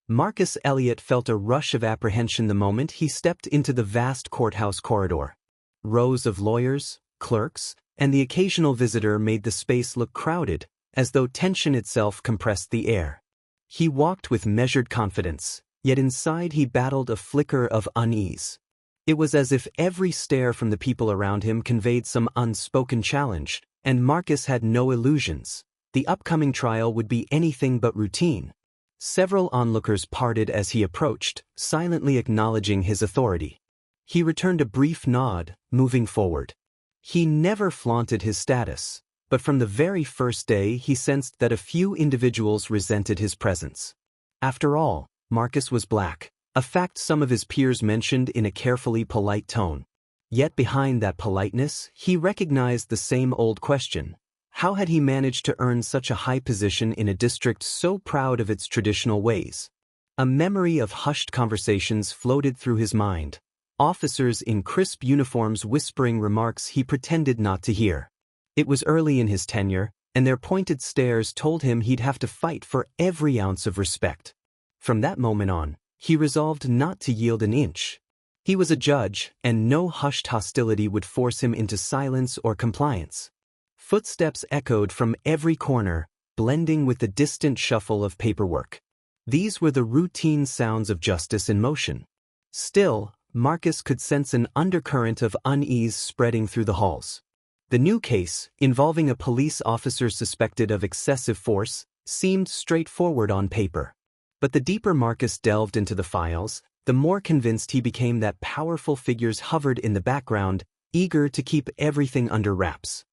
Marcus Elliot felt a rush of apprehension the moment he stepped into the vast courthouse corridor. Rows of lawyers, clerks, and the occasional visitor made the space look crowded, as though tension itself compressed the air. He walked with measured confidence, yet inside he battled a flicker of unease. It was as if every stare from the people around him conveyed some unspoken challenge, and Marcus had no illusions. The upcoming trial would be anything but routine. Several onlookers parted as he approached, silently acknowledging his authority. He returned a brief nod, moving forward. He never flaunted his status, but from the very first day he sensed that a few individuals resented his presence. After all, Marcus was black, a fact some of his peers mentioned in a carefully polite tone. Yet behind that politeness, he recognized the same old question. How had he managed to earn such a high position in a district so proud of its traditional ways? A memory of hushed conversations floated through his mind, officers in crisp uniforms whispering remarks he pretended not to hear. It was early in his tenure, and their pointed stares told him he'd have to fight for every ounce of respect. From that moment on, he resolved not to yield an inch. He was a judge, and no hushed hostility would force him into silence or compliance. Footsteps echoed from every corner, blending with the distant shuffle of paperwork. These were the routine sounds of justice in motion. Still, Marcus could sense an undercurrent of unease spreading through the halls. The new case, involving a police officer suspected of excessive force, seemed straightforward on paper. But the deeper Marcus delved into the files, the more convinced he became that powerful figures hovered in the background, eager to keep everything under wraps.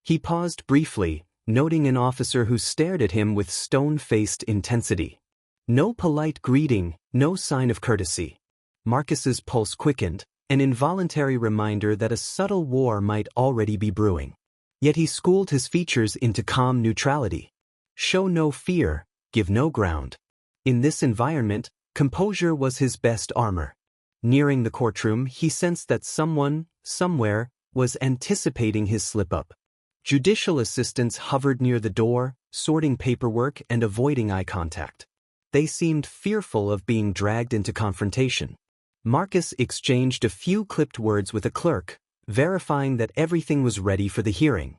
He paused briefly, noting an officer who stared at him with stone-faced intensity. No polite greeting, no sign of courtesy. Marcus's pulse quickened, an involuntary reminder that a subtle war might already be brewing. Yet he schooled his features into calm neutrality. Show no fear, give no ground. In this environment, composure was his best armor. Nearing the courtroom, he sensed that someone, somewhere, was anticipating his slip-up. Judicial assistants hovered near the door, sorting paperwork and avoiding eye contact. They seemed fearful of being dragged into confrontation. Marcus exchanged a few clipped words with a clerk, verifying that everything was ready for the hearing.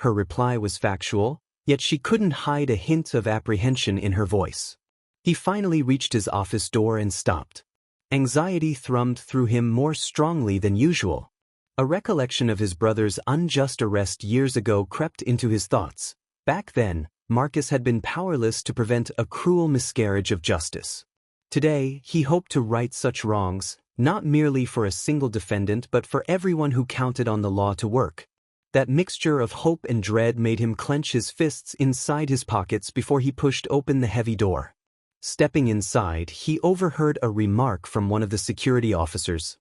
Her reply was factual, yet she couldn't hide a hint of apprehension in her voice. He finally reached his office door and stopped. Anxiety thrummed through him more strongly than usual. A recollection of his brother's unjust arrest years ago crept into his thoughts. Back then, Marcus had been powerless to prevent a cruel miscarriage of justice. Today, he hoped to right such wrongs, not merely for a single defendant but for everyone who counted on the law to work. That mixture of hope and dread made him clench his fists inside his pockets before he pushed open the heavy door. Stepping inside, he overheard a remark from one of the security officers.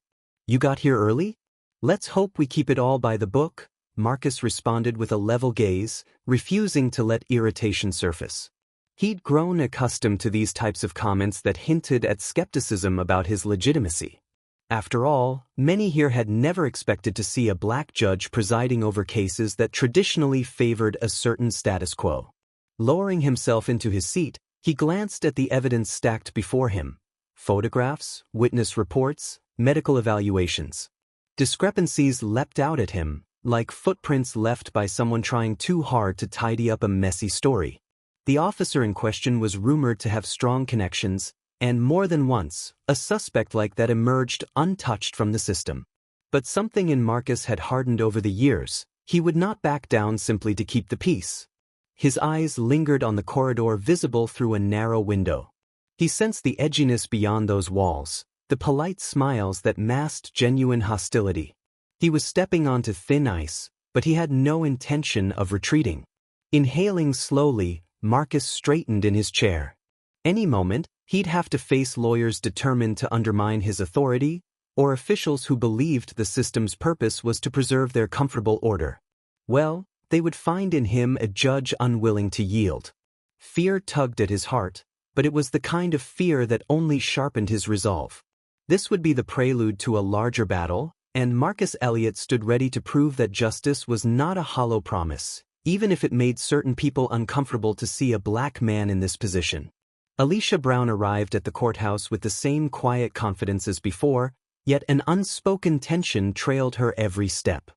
"You got here early? Let's hope we keep it all by the book," Marcus responded with a level gaze, refusing to let irritation surface. He'd grown accustomed to these types of comments that hinted at skepticism about his legitimacy. After all, many here had never expected to see a black judge presiding over cases that traditionally favored a certain status quo. Lowering himself into his seat, he glanced at the evidence stacked before him. Photographs, witness reports, medical evaluations. Discrepancies leapt out at him, like footprints left by someone trying too hard to tidy up a messy story. The officer in question was rumored to have strong connections, and more than once, a suspect like that emerged untouched from the system. But something in Marcus had hardened over the years. He would not back down simply to keep the peace. His eyes lingered on the corridor visible through a narrow window. He sensed the edginess beyond those walls, the polite smiles that masked genuine hostility. He was stepping onto thin ice, but he had no intention of retreating. Inhaling slowly, Marcus straightened in his chair. Any moment, he'd have to face lawyers determined to undermine his authority, or officials who believed the system's purpose was to preserve their comfortable order. Well, they would find in him a judge unwilling to yield. Fear tugged at his heart, but it was the kind of fear that only sharpened his resolve. This would be the prelude to a larger battle, and Marcus Elliot stood ready to prove that justice was not a hollow promise, even if it made certain people uncomfortable to see a black man in this position. Alicia Brown arrived at the courthouse with the same quiet confidence as before, yet an unspoken tension trailed her every step.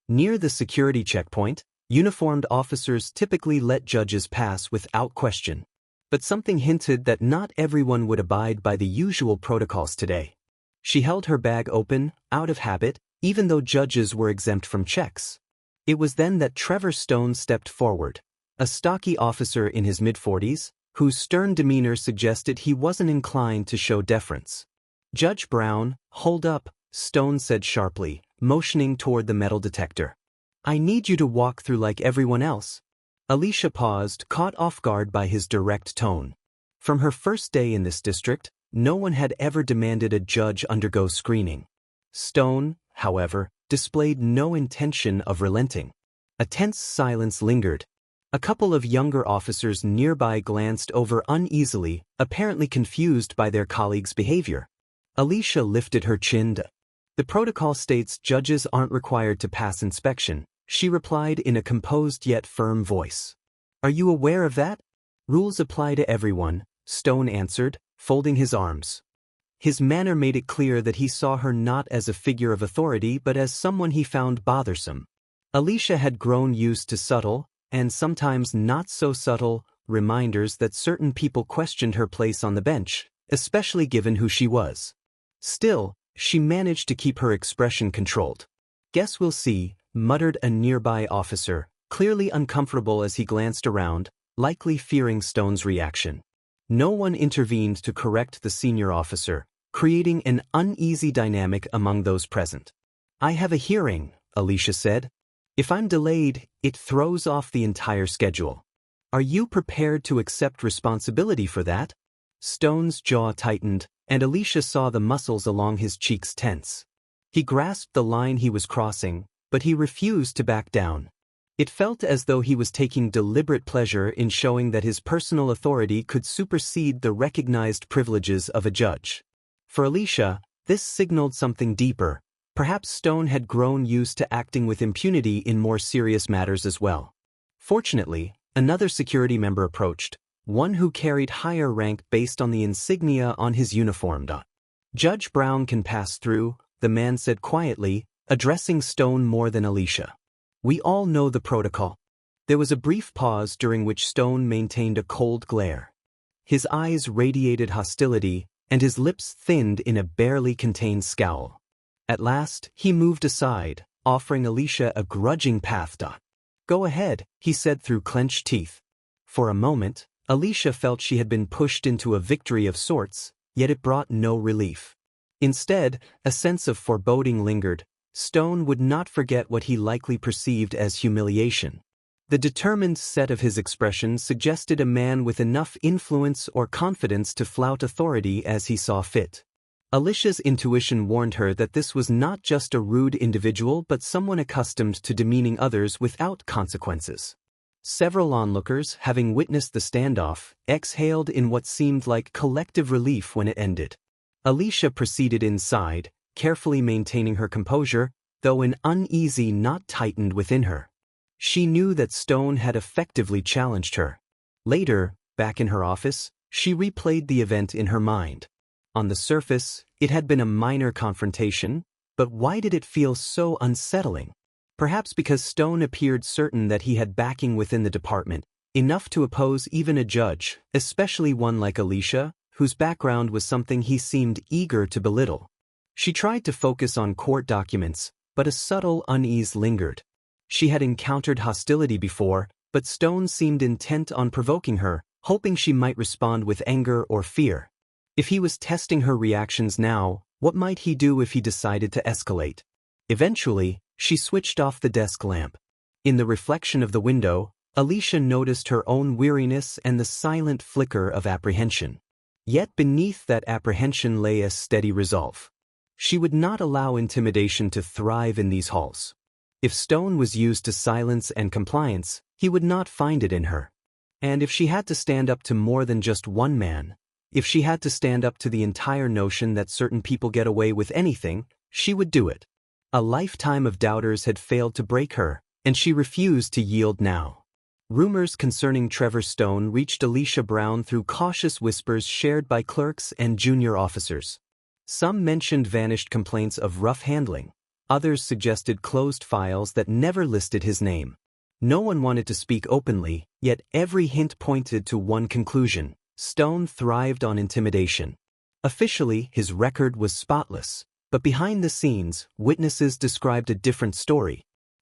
Near the security checkpoint, uniformed officers typically let judges pass without question. But something hinted that not everyone would abide by the usual protocols today. She held her bag open, out of habit, even though judges were exempt from checks. It was then that Trevor Stone stepped forward, a stocky officer in his mid-40s, whose stern demeanor suggested he wasn't inclined to show deference. "Judge Brown, hold up," Stone said sharply, motioning toward the metal detector. "I need you to walk through like everyone else." Alicia paused, caught off guard by his direct tone. From her first day in this district, no one had ever demanded a judge undergo screening. Stone, however, displayed no intention of relenting. A tense silence lingered. A couple of younger officers nearby glanced over uneasily, apparently confused by their colleague's behavior. Alicia lifted her chin. "The protocol states judges aren't required to pass inspection," she replied in a composed yet firm voice. "Are you aware of that?" "Rules apply to everyone," Stone answered, folding his arms. His manner made it clear that he saw her not as a figure of authority but as someone he found bothersome. Alicia had grown used to subtle, and sometimes not so subtle, reminders that certain people questioned her place on the bench, especially given who she was. Still, she managed to keep her expression controlled. "Guess we'll see," muttered a nearby officer, clearly uncomfortable as he glanced around, likely fearing Stone's reaction. No one intervened to correct the senior officer, creating an uneasy dynamic among those present. "I have a hearing," Alicia said. "If I'm delayed, it throws off the entire schedule. Are you prepared to accept responsibility for that?" Stone's jaw tightened, and Alicia saw the muscles along his cheeks tense. He grasped the line he was crossing, but he refused to back down. It felt as though he was taking deliberate pleasure in showing that his personal authority could supersede the recognized privileges of a judge. For Alicia, this signaled something deeper. Perhaps Stone had grown used to acting with impunity in more serious matters as well. Fortunately, another security member approached, one who carried higher rank based on the insignia on his uniform. "Judge Brown can pass through," the man said quietly, addressing Stone more than Alicia. "We all know the protocol." There was a brief pause during which Stone maintained a cold glare. His eyes radiated hostility, and his lips thinned in a barely contained scowl. At last, he moved aside, offering Alicia a grudging path. "Go ahead," he said through clenched teeth. For a moment, Alicia felt she had been pushed into a victory of sorts, yet it brought no relief. Instead, a sense of foreboding lingered. Stone would not forget what he likely perceived as humiliation. The determined set of his expression suggested a man with enough influence or confidence to flout authority as he saw fit. Alicia's intuition warned her that this was not just a rude individual but someone accustomed to demeaning others without consequences. Several onlookers, having witnessed the standoff, exhaled in what seemed like collective relief when it ended. Alicia proceeded inside, carefully maintaining her composure, though an uneasy knot tightened within her. She knew that Stone had effectively challenged her. Later, back in her office, she replayed the event in her mind. On the surface, it had been a minor confrontation, but why did it feel so unsettling? Perhaps because Stone appeared certain that he had backing within the department, enough to oppose even a judge, especially one like Alicia, whose background was something he seemed eager to belittle. She tried to focus on court documents, but a subtle unease lingered. She had encountered hostility before, but Stone seemed intent on provoking her, hoping she might respond with anger or fear. If he was testing her reactions now, what might he do if he decided to escalate? Eventually, she switched off the desk lamp. In the reflection of the window, Alicia noticed her own weariness and the silent flicker of apprehension. Yet beneath that apprehension lay a steady resolve. She would not allow intimidation to thrive in these halls. If Stone was used to silence and compliance, he would not find it in her. And if she had to stand up to more than just one man, if she had to stand up to the entire notion that certain people get away with anything, she would do it. A lifetime of doubters had failed to break her, and she refused to yield now. Rumors concerning Trevor Stone reached Alicia Brown through cautious whispers shared by clerks and junior officers. Some mentioned vanished complaints of rough handling. Others suggested closed files that never listed his name. No one wanted to speak openly, yet every hint pointed to one conclusion: Stone thrived on intimidation. Officially, his record was spotless, but behind the scenes, witnesses described a different story.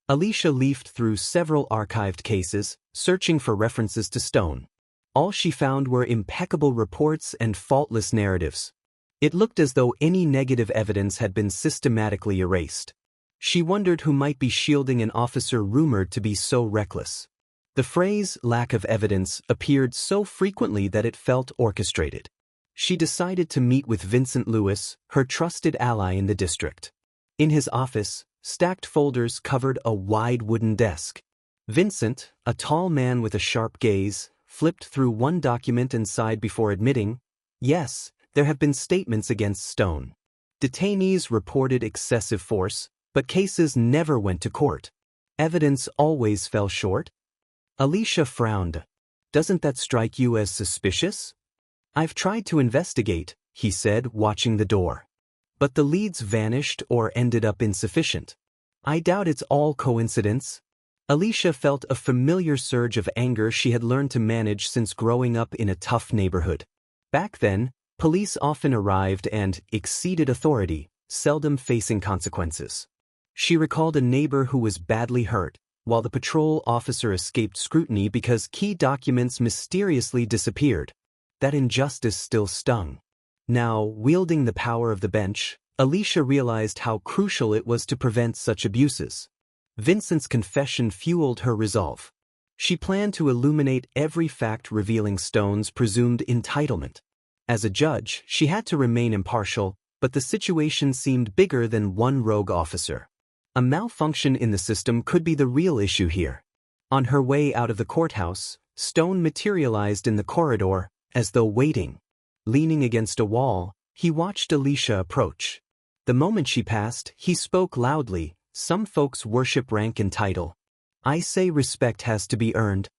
Alicia leafed through several archived cases, searching for references to Stone. All she found were impeccable reports and faultless narratives. It looked as though any negative evidence had been systematically erased. She wondered who might be shielding an officer rumored to be so reckless. The phrase "lack of evidence" appeared so frequently that it felt orchestrated. She decided to meet with Vincent Lewis, her trusted ally in the district. In his office, stacked folders covered a wide wooden desk. Vincent, a tall man with a sharp gaze, flipped through one document and sighed before admitting, "Yes, there have been statements against Stone. Detainees reported excessive force, but cases never went to court. Evidence always fell short." Alicia frowned. "Doesn't that strike you as suspicious?" "I've tried to investigate," he said, watching the door. "But the leads vanished or ended up insufficient. I doubt it's all coincidence." Alicia felt a familiar surge of anger she had learned to manage since growing up in a tough neighborhood. Back then, police often arrived and exceeded authority, seldom facing consequences. She recalled a neighbor who was badly hurt, while the patrol officer escaped scrutiny because key documents mysteriously disappeared. That injustice still stung. Now, wielding the power of the bench, Alicia realized how crucial it was to prevent such abuses. Vincent's confession fueled her resolve. She planned to illuminate every fact revealing Stone's presumed entitlement. As a judge, she had to remain impartial, but the situation seemed bigger than one rogue officer. A malfunction in the system could be the real issue here. On her way out of the courthouse, Stone materialized in the corridor, as though waiting. Leaning against a wall, he watched Alicia approach. The moment she passed, he spoke loudly. "Some folks worship rank and title. I say respect has to be earned."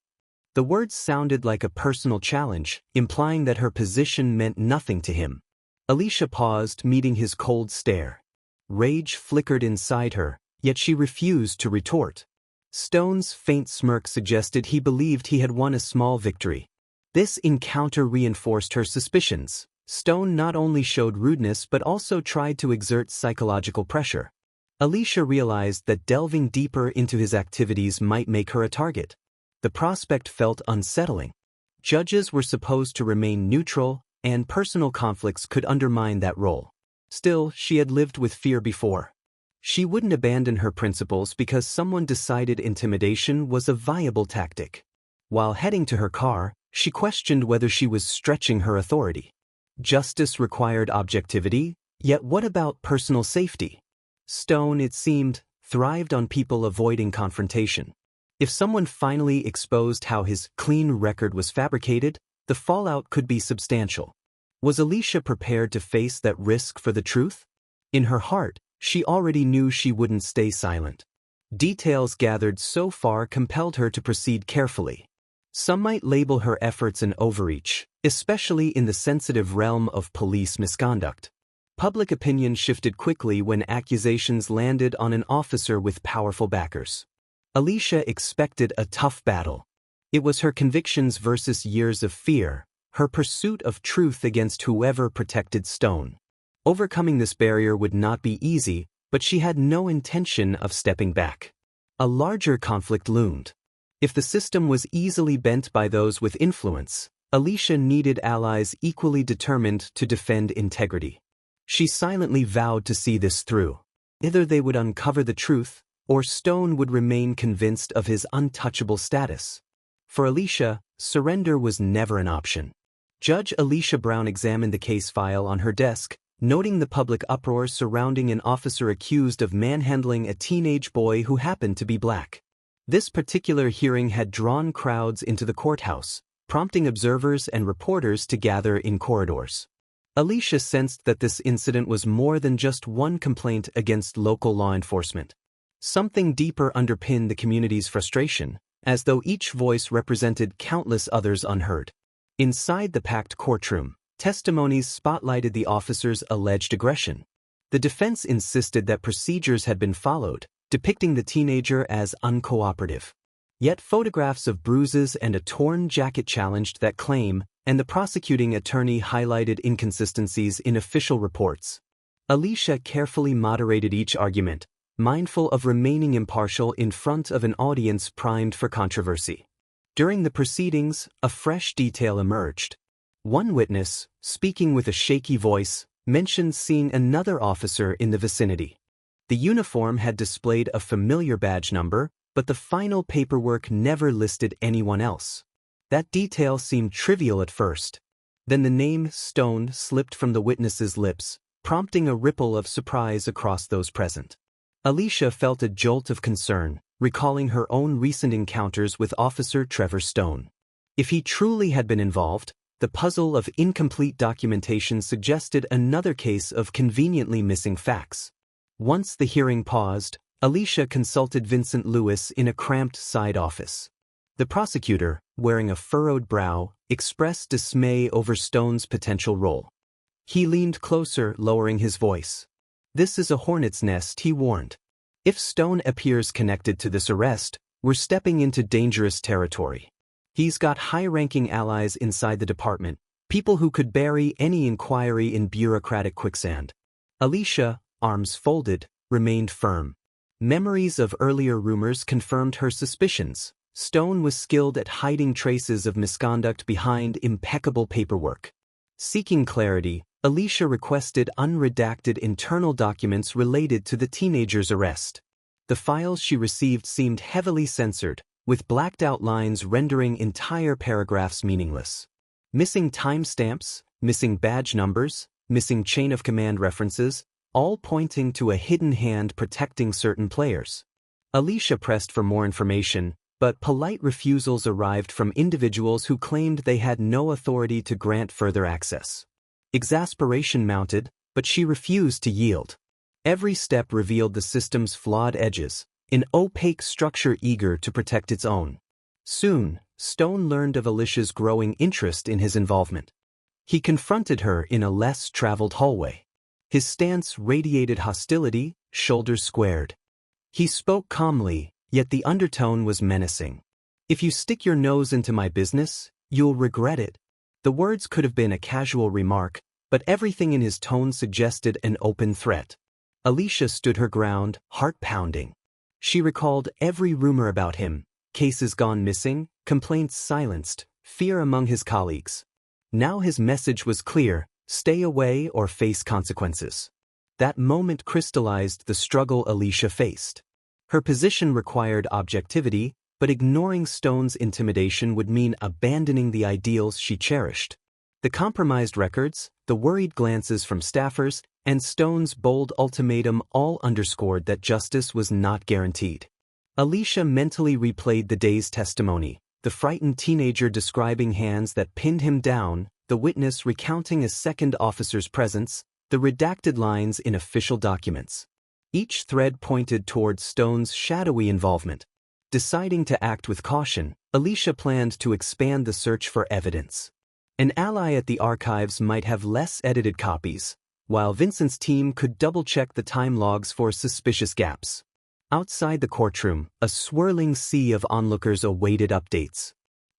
The words sounded like a personal challenge, implying that her position meant nothing to him. Alicia paused, meeting his cold stare. Rage flickered inside her, yet she refused to retort. Stone's faint smirk suggested he believed he had won a small victory. This encounter reinforced her suspicions. Stone not only showed rudeness but also tried to exert psychological pressure. Alicia realized that delving deeper into his activities might make her a target. The prospect felt unsettling. Judges were supposed to remain neutral, and personal conflicts could undermine that role. Still, she had lived with fear before. She wouldn't abandon her principles because someone decided intimidation was a viable tactic. While heading to her car, she questioned whether she was stretching her authority. Justice required objectivity, yet what about personal safety? Stone, it seemed, thrived on people avoiding confrontation. If someone finally exposed how his clean record was fabricated, the fallout could be substantial. Was Alicia prepared to face that risk for the truth? In her heart, she already knew she wouldn't stay silent. Details gathered so far compelled her to proceed carefully. Some might label her efforts an overreach, especially in the sensitive realm of police misconduct. Public opinion shifted quickly when accusations landed on an officer with powerful backers. Alicia expected a tough battle. It was her convictions versus years of fear, her pursuit of truth against whoever protected Stone. Overcoming this barrier would not be easy, but she had no intention of stepping back. A larger conflict loomed. If the system was easily bent by those with influence, Alicia needed allies equally determined to defend integrity. She silently vowed to see this through. Either they would uncover the truth, or Stone would remain convinced of his untouchable status. For Alicia, surrender was never an option. Judge Alicia Brown examined the case file on her desk, noting the public uproar surrounding an officer accused of manhandling a teenage boy who happened to be black. This particular hearing had drawn crowds into the courthouse, prompting observers and reporters to gather in corridors. Alicia sensed that this incident was more than just one complaint against local law enforcement. Something deeper underpinned the community's frustration. as though each voice represented countless others unheard. Inside the packed courtroom, testimonies spotlighted the officer's alleged aggression. The defense insisted that procedures had been followed, depicting the teenager as uncooperative. Yet photographs of bruises and a torn jacket challenged that claim, and the prosecuting attorney highlighted inconsistencies in official reports. Alicia carefully moderated each argument, mindful of remaining impartial in front of an audience primed for controversy. During the proceedings, a fresh detail emerged. One witness, speaking with a shaky voice, mentioned seeing another officer in the vicinity. The uniform had displayed a familiar badge number, but the final paperwork never listed anyone else. That detail seemed trivial at first. Then the name Stone slipped from the witness's lips, prompting a ripple of surprise across those present. Alicia felt a jolt of concern, recalling her own recent encounters with Officer Trevor Stone. If he truly had been involved, the puzzle of incomplete documentation suggested another case of conveniently missing facts. Once the hearing paused, Alicia consulted Vincent Lewis in a cramped side office. The prosecutor, wearing a furrowed brow, expressed dismay over Stone's potential role. He leaned closer, lowering his voice. "This is a hornet's nest," he warned. "If Stone appears connected to this arrest, we're stepping into dangerous territory. He's got high-ranking allies inside the department, people who could bury any inquiry in bureaucratic quicksand." Alicia, arms folded, remained firm. Memories of earlier rumors confirmed her suspicions. Stone was skilled at hiding traces of misconduct behind impeccable paperwork. Seeking clarity, Alicia requested unredacted internal documents related to the teenager's arrest. The files she received seemed heavily censored, with blacked-out lines rendering entire paragraphs meaningless. Missing timestamps, missing badge numbers, missing chain-of-command references, all pointing to a hidden hand protecting certain players. Alicia pressed for more information, but polite refusals arrived from individuals who claimed they had no authority to grant further access. Exasperation mounted, but she refused to yield. Every step revealed the system's flawed edges, an opaque structure eager to protect its own. Soon, Stone learned of Alicia's growing interest in his involvement. He confronted her in a less traveled hallway. His stance radiated hostility, shoulders squared. He spoke calmly, yet the undertone was menacing. "If you stick your nose into my business, you'll regret it." The words could have been a casual remark, but everything in his tone suggested an open threat. Alicia stood her ground, heart pounding. She recalled every rumor about him, cases gone missing, complaints silenced, fear among his colleagues. Now his message was clear: stay away or face consequences. That moment crystallized the struggle Alicia faced. Her position required objectivity, but ignoring Stone's intimidation would mean abandoning the ideals she cherished. The compromised records, the worried glances from staffers, and Stone's bold ultimatum all underscored that justice was not guaranteed. Alicia mentally replayed the day's testimony, the frightened teenager describing hands that pinned him down, the witness recounting a second officer's presence, the redacted lines in official documents. Each thread pointed towards Stone's shadowy involvement. Deciding to act with caution, Alicia planned to expand the search for evidence. An ally at the archives might have less edited copies, while Vincent's team could double-check the time logs for suspicious gaps. Outside the courtroom, a swirling sea of onlookers awaited updates.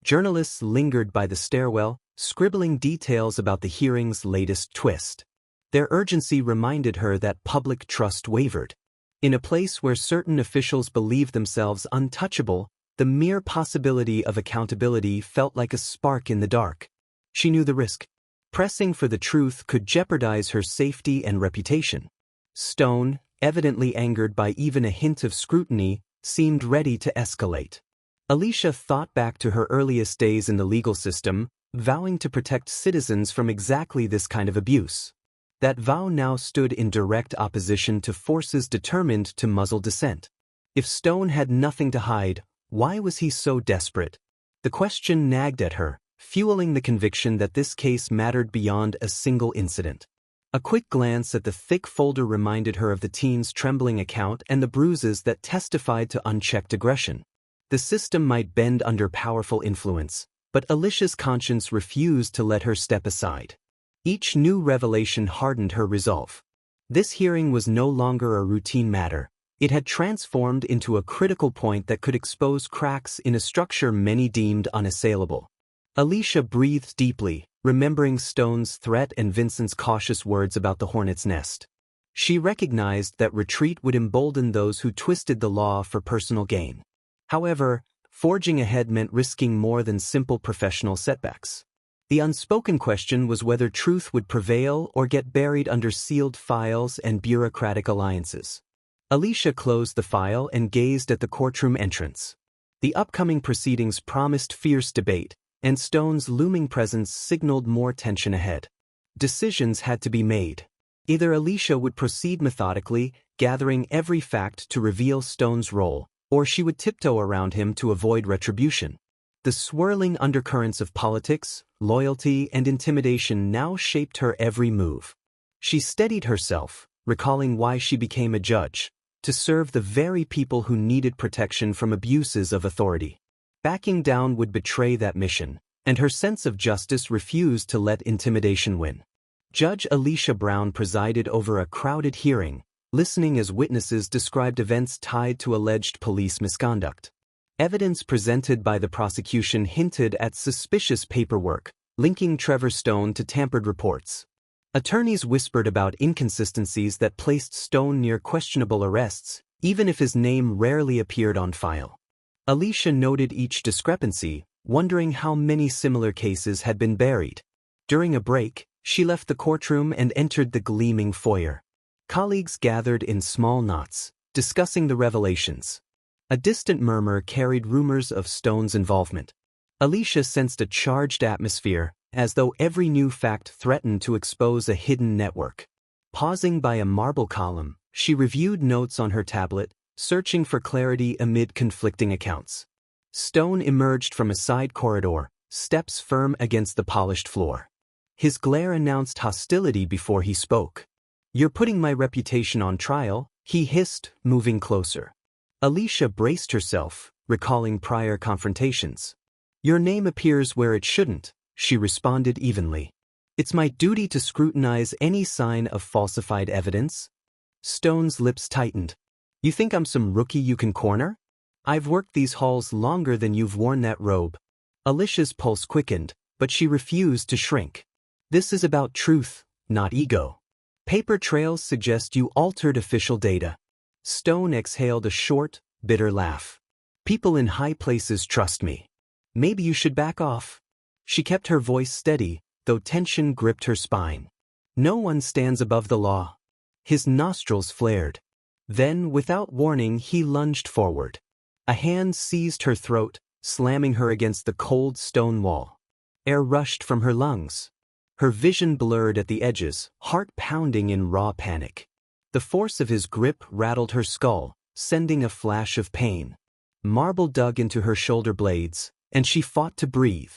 Journalists lingered by the stairwell, scribbling details about the hearing's latest twist. Their urgency reminded her that public trust wavered. In a place where certain officials believed themselves untouchable, the mere possibility of accountability felt like a spark in the dark. She knew the risk. Pressing for the truth could jeopardize her safety and reputation. Stone, evidently angered by even a hint of scrutiny, seemed ready to escalate. Alicia thought back to her earliest days in the legal system, vowing to protect citizens from exactly this kind of abuse. That vow now stood in direct opposition to forces determined to muzzle dissent. If Stone had nothing to hide, why was he so desperate? The question nagged at her, fueling the conviction that this case mattered beyond a single incident. A quick glance at the thick folder reminded her of the teen's trembling account and the bruises that testified to unchecked aggression. The system might bend under powerful influence, but Alicia's conscience refused to let her step aside. Each new revelation hardened her resolve. This hearing was no longer a routine matter. It had transformed into a critical point that could expose cracks in a structure many deemed unassailable. Alicia breathed deeply, remembering Stone's threat and Vincent's cautious words about the hornet's nest. She recognized that retreat would embolden those who twisted the law for personal gain. However, forging ahead meant risking more than simple professional setbacks. The unspoken question was whether truth would prevail or get buried under sealed files and bureaucratic alliances. Alicia closed the file and gazed at the courtroom entrance. The upcoming proceedings promised fierce debate, and Stone's looming presence signaled more tension ahead. Decisions had to be made. Either Alicia would proceed methodically, gathering every fact to reveal Stone's role, or she would tiptoe around him to avoid retribution. The swirling undercurrents of politics, loyalty, and intimidation now shaped her every move. She steadied herself, recalling why she became a judge: to serve the very people who needed protection from abuses of authority. Backing down would betray that mission, and her sense of justice refused to let intimidation win. Judge Alicia Brown presided over a crowded hearing, listening as witnesses described events tied to alleged police misconduct. Evidence presented by the prosecution hinted at suspicious paperwork, linking Trevor Stone to tampered reports. Attorneys whispered about inconsistencies that placed Stone near questionable arrests, even if his name rarely appeared on file. Alicia noted each discrepancy, wondering how many similar cases had been buried. During a break, she left the courtroom and entered the gleaming foyer. Colleagues gathered in small knots, discussing the revelations. A distant murmur carried rumors of Stone's involvement. Alicia sensed a charged atmosphere, as though every new fact threatened to expose a hidden network. Pausing by a marble column, she reviewed notes on her tablet, searching for clarity amid conflicting accounts. Stone emerged from a side corridor, steps firm against the polished floor. His glare announced hostility before he spoke. "You're putting my reputation on trial," he hissed, moving closer. Alicia braced herself, recalling prior confrontations. "Your name appears where it shouldn't," she responded evenly. "It's my duty to scrutinize any sign of falsified evidence." Stone's lips tightened. "You think I'm some rookie you can corner? I've worked these halls longer than you've worn that robe." Alicia's pulse quickened, but she refused to shrink. "This is about truth, not ego. Paper trails suggest you altered official data." Stone exhaled a short, bitter laugh. "People in high places trust me. Maybe you should back off." She kept her voice steady, though tension gripped her spine. "No one stands above the law." His nostrils flared. Then, without warning, he lunged forward. A hand seized her throat, slamming her against the cold stone wall. Air rushed from her lungs. Her vision blurred at the edges, heart pounding in raw panic. The force of his grip rattled her skull, sending a flash of pain. Marble dug into her shoulder blades, and she fought to breathe.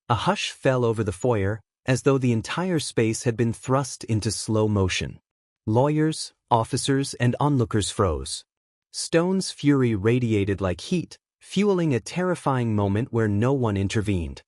A hush fell over the foyer, as though the entire space had been thrust into slow motion. Lawyers, officers, and onlookers froze. Stone's fury radiated like heat, fueling a terrifying moment where no one intervened.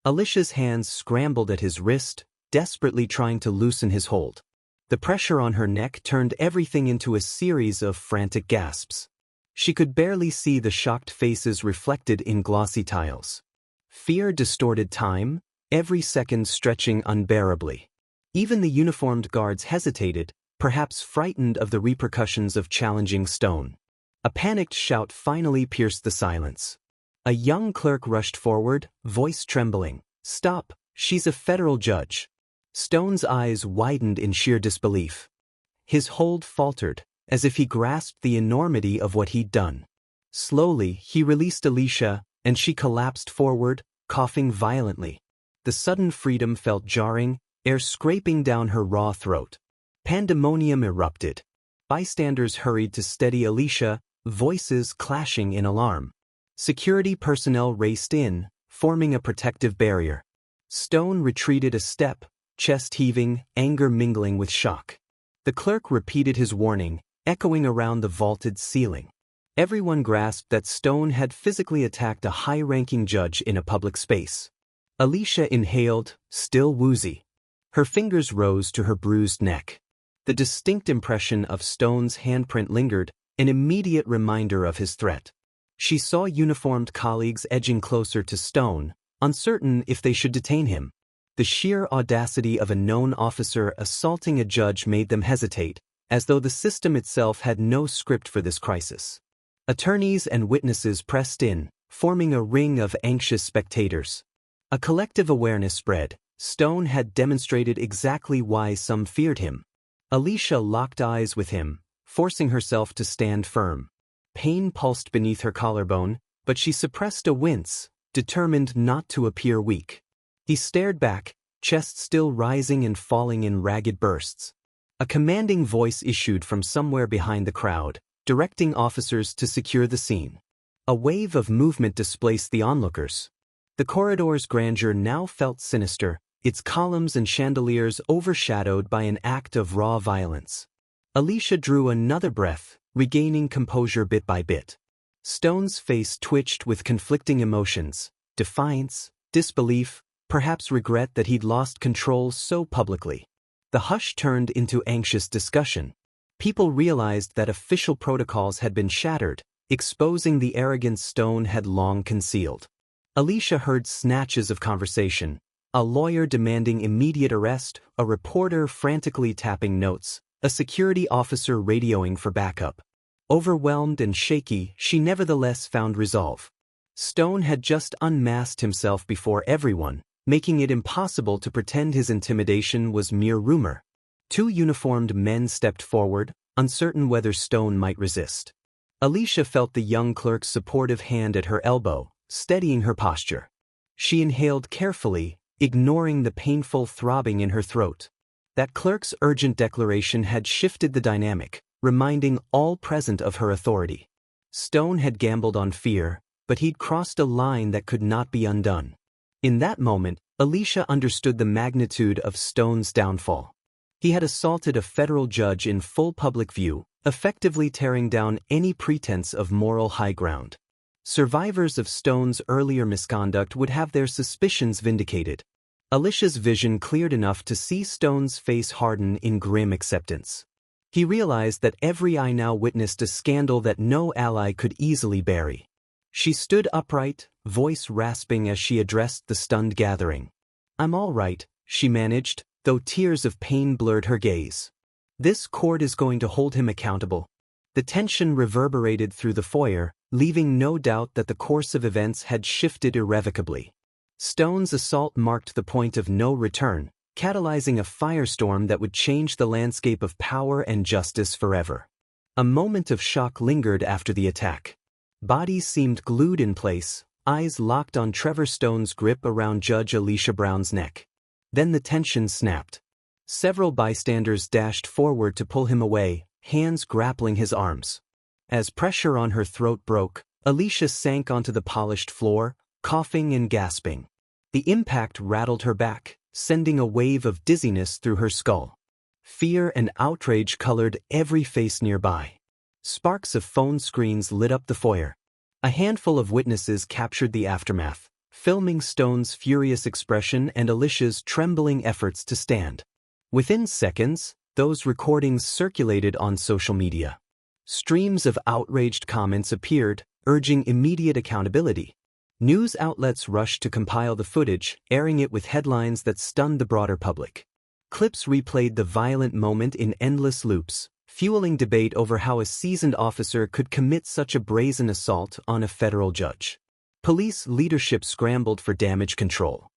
Alicia's hands scrambled at his wrist, desperately trying to loosen his hold. The pressure on her neck turned everything into a series of frantic gasps. She could barely see the shocked faces reflected in glossy tiles. Fear distorted time, every second stretching unbearably. Even the uniformed guards hesitated, perhaps frightened of the repercussions of challenging Stone. A panicked shout finally pierced the silence. A young clerk rushed forward, voice trembling. "Stop, she's a federal judge." Stone's eyes widened in sheer disbelief. His hold faltered, as if he grasped the enormity of what he'd done. Slowly, he released Alicia, and she collapsed forward, coughing violently. The sudden freedom felt jarring, air scraping down her raw throat. Pandemonium erupted. Bystanders hurried to steady Alicia, voices clashing in alarm. Security personnel raced in, forming a protective barrier. Stone retreated a step, chest heaving, anger mingling with shock. The clerk repeated his warning, echoing around the vaulted ceiling. Everyone grasped that Stone had physically attacked a high-ranking judge in a public space. Alicia inhaled, still woozy. Her fingers rose to her bruised neck. The distinct impression of Stone's handprint lingered, an immediate reminder of his threat. She saw uniformed colleagues edging closer to Stone, uncertain if they should detain him. The sheer audacity of a known officer assaulting a judge made them hesitate, as though the system itself had no script for this crisis. Attorneys and witnesses pressed in, forming a ring of anxious spectators. A collective awareness spread. Stone had demonstrated exactly why some feared him. Alicia locked eyes with him, forcing herself to stand firm. Pain pulsed beneath her collarbone, but she suppressed a wince, determined not to appear weak. He stared back, chest still rising and falling in ragged bursts. A commanding voice issued from somewhere behind the crowd, directing officers to secure the scene. A wave of movement displaced the onlookers. The corridor's grandeur now felt sinister, its columns and chandeliers overshadowed by an act of raw violence. Alicia drew another breath, regaining composure bit by bit. Stone's face twitched with conflicting emotions, defiance, disbelief, perhaps regret that he'd lost control so publicly. The hush turned into anxious discussion. People realized that official protocols had been shattered, exposing the arrogance Stone had long concealed. Alicia heard snatches of conversation, a lawyer demanding immediate arrest, a reporter frantically tapping notes, a security officer radioing for backup. Overwhelmed and shaky, she nevertheless found resolve. Stone had just unmasked himself before everyone, making it impossible to pretend his intimidation was mere rumor. Two uniformed men stepped forward, uncertain whether Stone might resist. Alicia felt the young clerk's supportive hand at her elbow, steadying her posture. She inhaled carefully, ignoring the painful throbbing in her throat. That clerk's urgent declaration had shifted the dynamic, reminding all present of her authority. Stone had gambled on fear, but he'd crossed a line that could not be undone. In that moment, Alicia understood the magnitude of Stone's downfall. He had assaulted a federal judge in full public view, effectively tearing down any pretense of moral high ground. Survivors of Stone's earlier misconduct would have their suspicions vindicated. Alicia's vision cleared enough to see Stone's face harden in grim acceptance. He realized that every eye now witnessed a scandal that no ally could easily bury. She stood upright, voice rasping as she addressed the stunned gathering. "I'm all right," she managed, though tears of pain blurred her gaze. "This court is going to hold him accountable." The tension reverberated through the foyer, leaving no doubt that the course of events had shifted irrevocably. Stone's assault marked the point of no return, catalyzing a firestorm that would change the landscape of power and justice forever. A moment of shock lingered after the attack. Bodies seemed glued in place, eyes locked on Trevor Stone's grip around Judge Alicia Brown's neck. Then the tension snapped. Several bystanders dashed forward to pull him away, hands grappling his arms. As pressure on her throat broke, Alicia sank onto the polished floor, coughing and gasping. The impact rattled her back, sending a wave of dizziness through her skull. Fear and outrage colored every face nearby. Sparks of phone screens lit up the foyer. A handful of witnesses captured the aftermath, filming Stone's furious expression and Alicia's trembling efforts to stand. Within seconds, those recordings circulated on social media. Streams of outraged comments appeared, urging immediate accountability. News outlets rushed to compile the footage, airing it with headlines that stunned the broader public. Clips replayed the violent moment in endless loops, fueling debate over how a seasoned officer could commit such a brazen assault on a federal judge. Police leadership scrambled for damage control.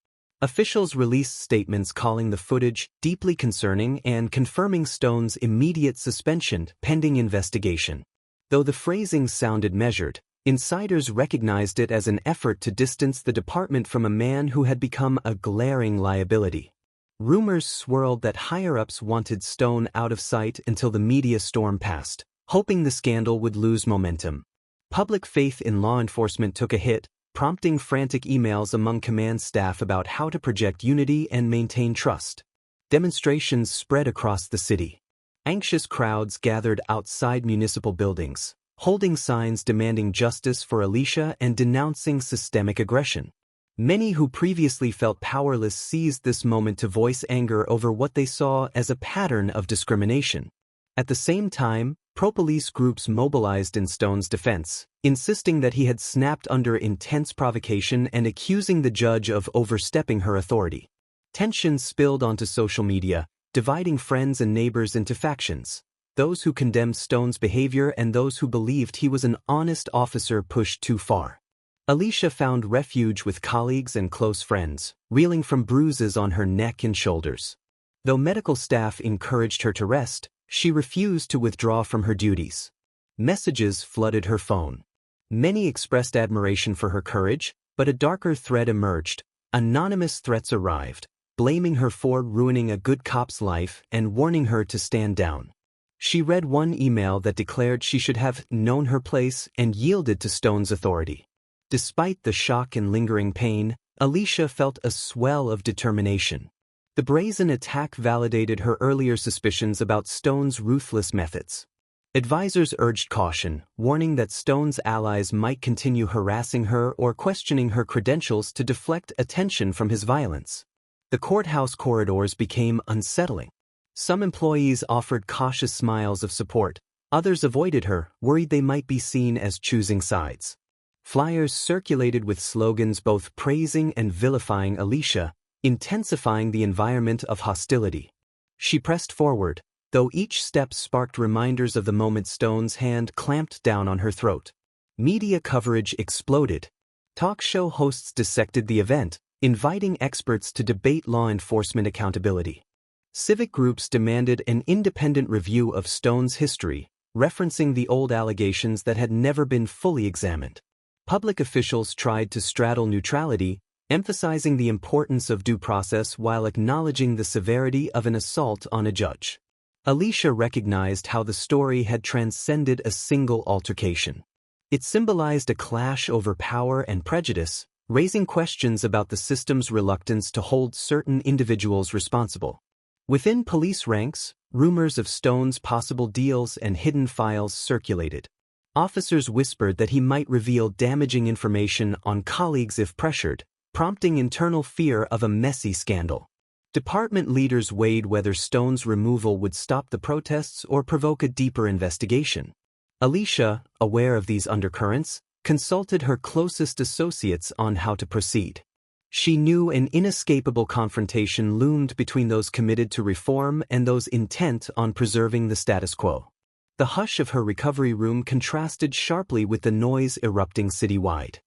Officials released statements calling the footage deeply concerning and confirming Stone's immediate suspension pending investigation. Though the phrasing sounded measured, insiders recognized it as an effort to distance the department from a man who had become a glaring liability. Rumors swirled that higher-ups wanted Stone out of sight until the media storm passed, hoping the scandal would lose momentum. Public faith in law enforcement took a hit, prompting frantic emails among command staff about how to project unity and maintain trust. Demonstrations spread across the city. Anxious crowds gathered outside municipal buildings, holding signs demanding justice for Alicia and denouncing systemic aggression. Many who previously felt powerless seized this moment to voice anger over what they saw as a pattern of discrimination. At the same time, pro-police groups mobilized in Stone's defense, insisting that he had snapped under intense provocation and accusing the judge of overstepping her authority. Tension spilled onto social media, dividing friends and neighbors into factions. Those who condemned Stone's behavior and those who believed he was an honest officer pushed too far. Alicia found refuge with colleagues and close friends, reeling from bruises on her neck and shoulders. Though medical staff encouraged her to rest, she refused to withdraw from her duties. Messages flooded her phone. Many expressed admiration for her courage, but a darker thread emerged. Anonymous threats arrived, blaming her for ruining a good cop's life and warning her to stand down. She read one email that declared she should have known her place and yielded to Stone's authority. Despite the shock and lingering pain, Alicia felt a swell of determination. The brazen attack validated her earlier suspicions about Stone's ruthless methods. Advisors urged caution, warning that Stone's allies might continue harassing her or questioning her credentials to deflect attention from his violence. The courthouse corridors became unsettling. Some employees offered cautious smiles of support, others avoided her, worried they might be seen as choosing sides. Flyers circulated with slogans both praising and vilifying Alicia, intensifying the environment of hostility. She pressed forward, though each step sparked reminders of the moment Stone's hand clamped down on her throat. Media coverage exploded. Talk show hosts dissected the event, inviting experts to debate law enforcement accountability. Civic groups demanded an independent review of Stone's history, referencing the old allegations that had never been fully examined. Public officials tried to straddle neutrality, emphasizing the importance of due process while acknowledging the severity of an assault on a judge. Alicia recognized how the story had transcended a single altercation. It symbolized a clash over power and prejudice, raising questions about the system's reluctance to hold certain individuals responsible. Within police ranks, rumors of Stone's possible deals and hidden files circulated. Officers whispered that he might reveal damaging information on colleagues if pressured, prompting internal fear of a messy scandal. Department leaders weighed whether Stone's removal would stop the protests or provoke a deeper investigation. Alicia, aware of these undercurrents, consulted her closest associates on how to proceed. She knew an inescapable confrontation loomed between those committed to reform and those intent on preserving the status quo. The hush of her recovery room contrasted sharply with the noise erupting citywide.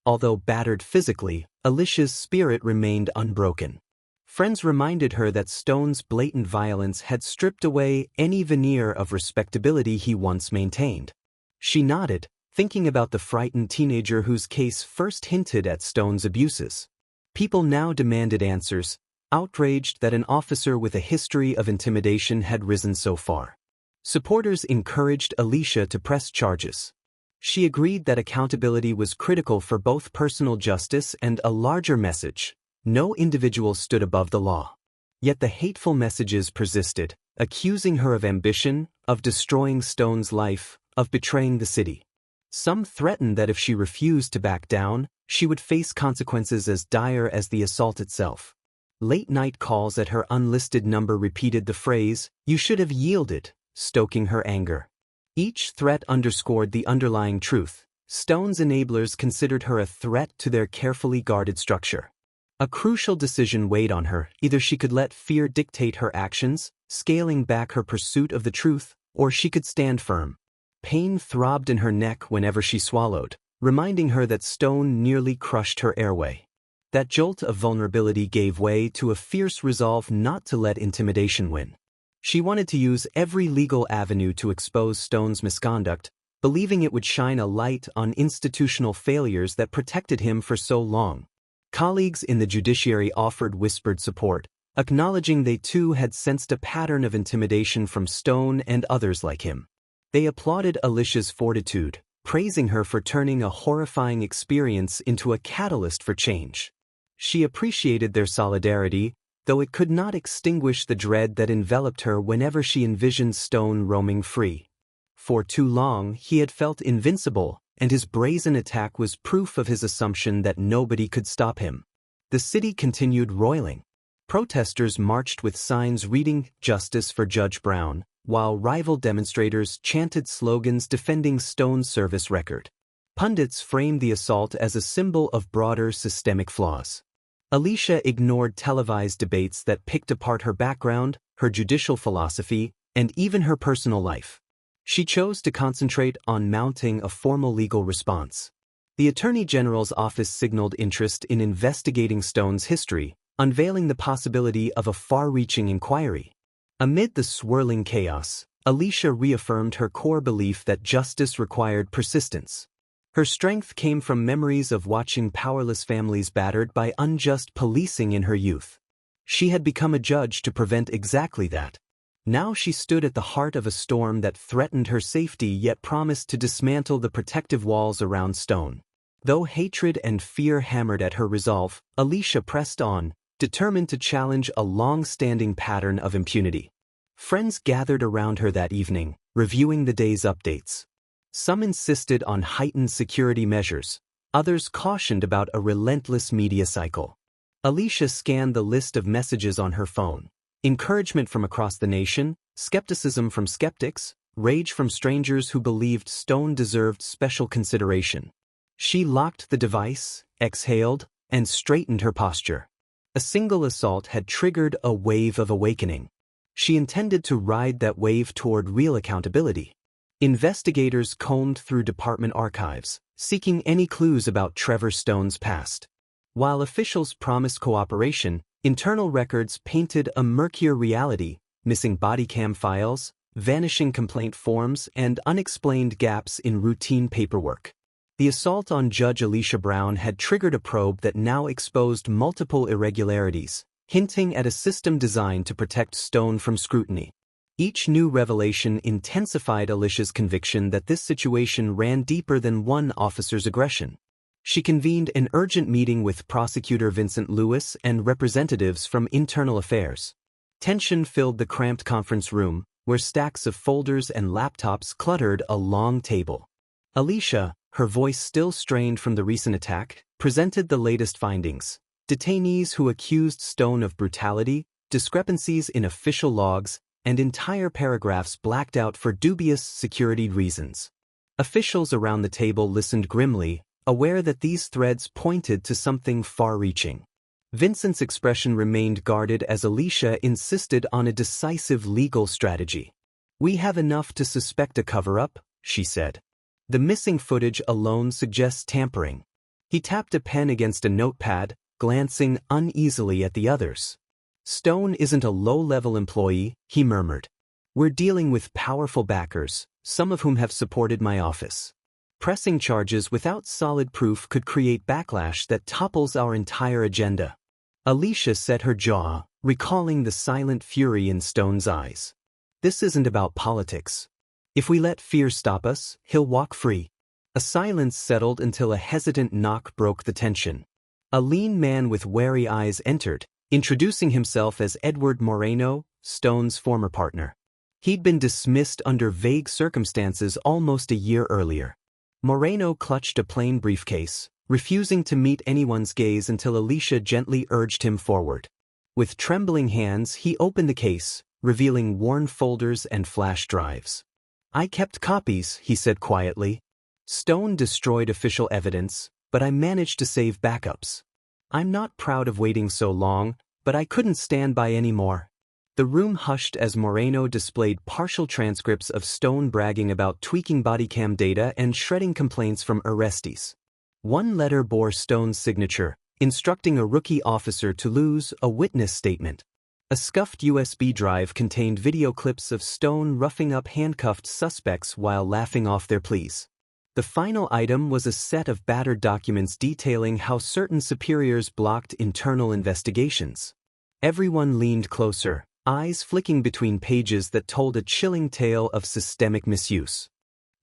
Although battered physically, Alicia's spirit remained unbroken. Friends reminded her that Stone's blatant violence had stripped away any veneer of respectability he once maintained. She nodded, thinking about the frightened teenager whose case first hinted at Stone's abuses. People now demanded answers, outraged that an officer with a history of intimidation had risen so far. Supporters encouraged Alicia to press charges. She agreed that accountability was critical for both personal justice and a larger message: no individual stood above the law. Yet the hateful messages persisted, accusing her of ambition, of destroying Stone's life, of betraying the city. Some threatened that if she refused to back down, she would face consequences as dire as the assault itself. Late-night calls at her unlisted number repeated the phrase, "You should have yielded," stoking her anger. Each threat underscored the underlying truth: Stone's enablers considered her a threat to their carefully guarded structure. A crucial decision weighed on her: either she could let fear dictate her actions, scaling back her pursuit of the truth, or she could stand firm. Pain throbbed in her neck whenever she swallowed, reminding her that Stone nearly crushed her airway. That jolt of vulnerability gave way to a fierce resolve not to let intimidation win. She wanted to use every legal avenue to expose Stone's misconduct, believing it would shine a light on institutional failures that protected him for so long. Colleagues in the judiciary offered whispered support, acknowledging they too had sensed a pattern of intimidation from Stone and others like him. They applauded Alicia's fortitude, praising her for turning a horrifying experience into a catalyst for change. She appreciated their solidarity, though it could not extinguish the dread that enveloped her whenever she envisioned Stone roaming free. For too long, he had felt invincible, and his brazen attack was proof of his assumption that nobody could stop him. The city continued roiling. Protesters marched with signs reading "Justice for Judge Brown," while rival demonstrators chanted slogans defending Stone's service record. Pundits framed the assault as a symbol of broader systemic flaws. Alicia ignored televised debates that picked apart her background, her judicial philosophy, and even her personal life. She chose to concentrate on mounting a formal legal response. The Attorney General's office signaled interest in investigating Stone's history, unveiling the possibility of a far-reaching inquiry. Amid the swirling chaos, Alicia reaffirmed her core belief that justice required persistence. Her strength came from memories of watching powerless families battered by unjust policing in her youth. She had become a judge to prevent exactly that. Now she stood at the heart of a storm that threatened her safety yet promised to dismantle the protective walls around Stone. Though hatred and fear hammered at her resolve, Alicia pressed on, determined to challenge a long-standing pattern of impunity. Friends gathered around her that evening, reviewing the day's updates. Some insisted on heightened security measures, others cautioned about a relentless media cycle. Alicia scanned the list of messages on her phone. Encouragement from across the nation, skepticism from skeptics, rage from strangers who believed Stone deserved special consideration. She locked the device, exhaled, and straightened her posture. A single assault had triggered a wave of awakening. She intended to ride that wave toward real accountability. Investigators combed through department archives, seeking any clues about Trevor Stone's past. While officials promised cooperation, internal records painted a murkier reality, missing body cam files, vanishing complaint forms, and unexplained gaps in routine paperwork. The assault on Judge Alicia Brown had triggered a probe that now exposed multiple irregularities, hinting at a system designed to protect Stone from scrutiny. Each new revelation intensified Alicia's conviction that this situation ran deeper than one officer's aggression. She convened an urgent meeting with Prosecutor Vincent Lewis and representatives from Internal Affairs. Tension filled the cramped conference room, where stacks of folders and laptops cluttered a long table. Alicia, her voice still strained from the recent attack, presented the latest findings. Detainees who accused Stone of brutality, discrepancies in official logs, and entire paragraphs blacked out for dubious security reasons. Officials around the table listened grimly, aware that these threads pointed to something far-reaching. Vincent's expression remained guarded as Alicia insisted on a decisive legal strategy. "We have enough to suspect a cover-up," she said. "The missing footage alone suggests tampering." He tapped a pen against a notepad, glancing uneasily at the others. "Stone isn't a low-level employee," he murmured. "We're dealing with powerful backers, some of whom have supported my office. Pressing charges without solid proof could create backlash that topples our entire agenda." Alicia set her jaw, recalling the silent fury in Stone's eyes. "This isn't about politics. If we let fear stop us, he'll walk free." A silence settled until a hesitant knock broke the tension. A lean man with wary eyes entered, introducing himself as Edward Moreno, Stone's former partner. He'd been dismissed under vague circumstances almost a year earlier. Moreno clutched a plain briefcase, refusing to meet anyone's gaze until Alicia gently urged him forward. With trembling hands, he opened the case, revealing worn folders and flash drives. "I kept copies," he said quietly. "Stone destroyed official evidence, but I managed to save backups. I'm not proud of waiting so long, but I couldn't stand by anymore." The room hushed as Moreno displayed partial transcripts of Stone bragging about tweaking bodycam data and shredding complaints from arrestees. One letter bore Stone's signature, instructing a rookie officer to lose a witness statement. A scuffed USB drive contained video clips of Stone roughing up handcuffed suspects while laughing off their pleas. The final item was a set of battered documents detailing how certain superiors blocked internal investigations. Everyone leaned closer, eyes flicking between pages that told a chilling tale of systemic misuse.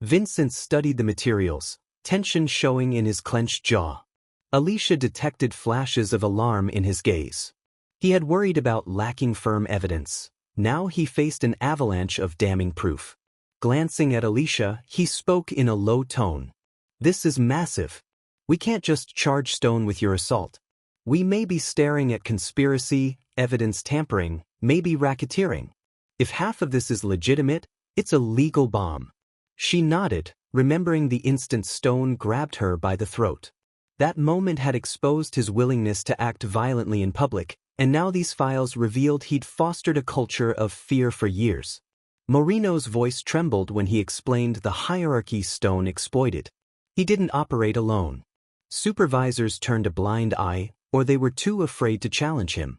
Vincent studied the materials, tension showing in his clenched jaw. Alicia detected flashes of alarm in his gaze. He had worried about lacking firm evidence. Now he faced an avalanche of damning proof. Glancing at Alicia, he spoke in a low tone. "This is massive. We can't just charge Stone with your assault. We may be staring at conspiracy, evidence tampering, maybe racketeering. If half of this is legitimate, it's a legal bomb." She nodded, remembering the instant Stone grabbed her by the throat. That moment had exposed his willingness to act violently in public, and now these files revealed he'd fostered a culture of fear for years. Moreno's voice trembled when he explained the hierarchy Stone exploited. He didn't operate alone. Supervisors turned a blind eye, or they were too afraid to challenge him.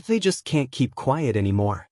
They just can't keep quiet anymore.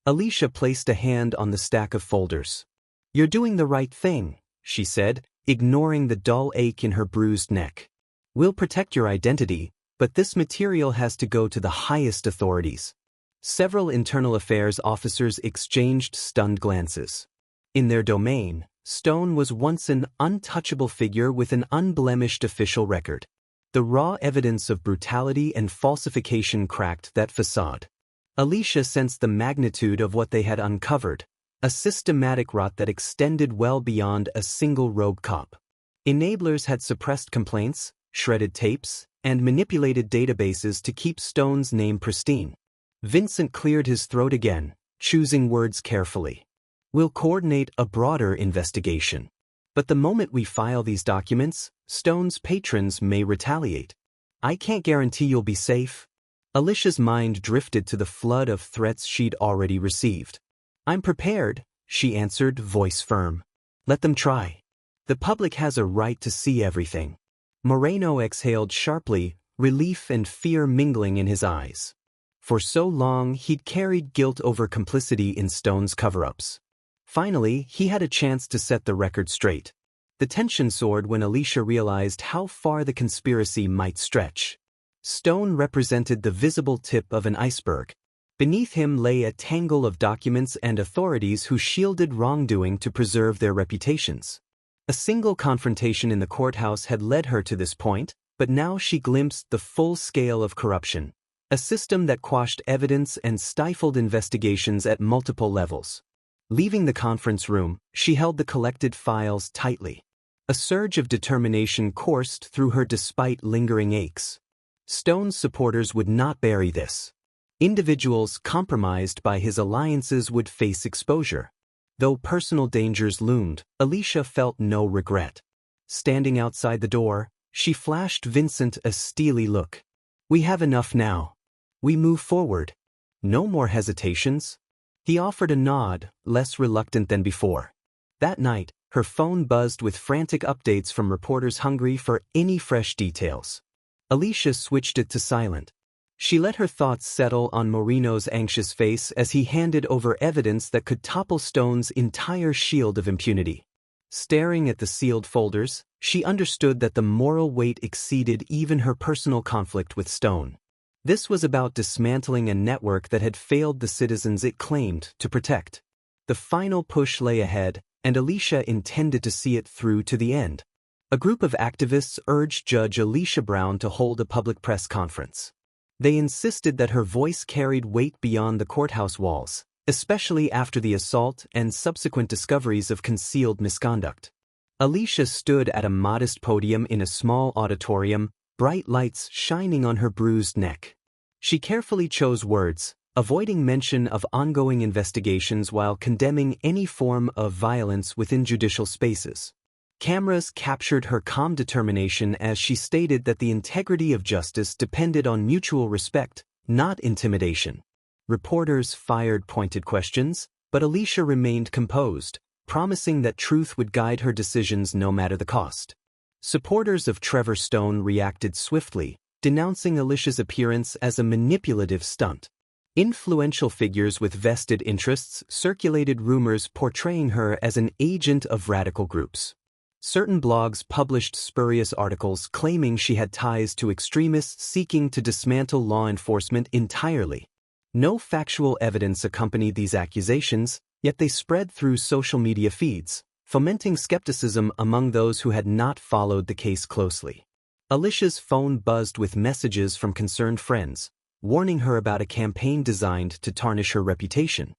Alicia placed a hand on the stack of folders. "You're doing the right thing," she said, ignoring the dull ache in her bruised neck. "We'll protect your identity, but this material has to go to the highest authorities." Several internal affairs officers exchanged stunned glances. In their domain, Stone was once an untouchable figure with an unblemished official record. The raw evidence of brutality and falsification cracked that facade. Alicia sensed the magnitude of what they had uncovered, a systematic rot that extended well beyond a single rogue cop. Enablers had suppressed complaints, shredded tapes, and manipulated databases to keep Stone's name pristine. Vincent cleared his throat again, choosing words carefully. "We'll coordinate a broader investigation. But the moment we file these documents, Stone's patrons may retaliate. I can't guarantee you'll be safe." Alicia's mind drifted to the flood of threats she'd already received. "I'm prepared," she answered, voice firm. "Let them try. The public has a right to see everything." Moreno exhaled sharply, relief and fear mingling in his eyes. For so long he'd carried guilt over complicity in Stone's cover-ups. Finally, he had a chance to set the record straight. The tension soared when Alicia realized how far the conspiracy might stretch. Stone represented the visible tip of an iceberg. Beneath him lay a tangle of documents and authorities who shielded wrongdoing to preserve their reputations. A single confrontation in the courthouse had led her to this point, but now she glimpsed the full scale of corruption, a system that quashed evidence and stifled investigations at multiple levels. Leaving the conference room, she held the collected files tightly. A surge of determination coursed through her despite lingering aches. Stone's supporters would not bury this. Individuals compromised by his alliances would face exposure. Though personal dangers loomed, Alicia felt no regret. Standing outside the door, she flashed Vincent a steely look. "We have enough now. We move forward. No more hesitations." He offered a nod, less reluctant than before. That night, her phone buzzed with frantic updates from reporters hungry for any fresh details. Alicia switched it to silent. She let her thoughts settle on Moreno's anxious face as he handed over evidence that could topple Stone's entire shield of impunity. Staring at the sealed folders, she understood that the moral weight exceeded even her personal conflict with Stone. This was about dismantling a network that had failed the citizens it claimed to protect. The final push lay ahead, and Alicia intended to see it through to the end. A group of activists urged Judge Alicia Brown to hold a public press conference. They insisted that her voice carried weight beyond the courthouse walls, especially after the assault and subsequent discoveries of concealed misconduct. Alicia stood at a modest podium in a small auditorium, bright lights shining on her bruised neck. She carefully chose words, avoiding mention of ongoing investigations while condemning any form of violence within judicial spaces. Cameras captured her calm determination as she stated that the integrity of justice depended on mutual respect, not intimidation. Reporters fired pointed questions, but Alicia remained composed, promising that truth would guide her decisions no matter the cost. Supporters of Trevor Stone reacted swiftly, denouncing Alicia's appearance as a manipulative stunt. Influential figures with vested interests circulated rumors portraying her as an agent of radical groups. Certain blogs published spurious articles claiming she had ties to extremists seeking to dismantle law enforcement entirely. No factual evidence accompanied these accusations, yet they spread through social media feeds, fomenting skepticism among those who had not followed the case closely. Alicia's phone buzzed with messages from concerned friends, warning her about a campaign designed to tarnish her reputation.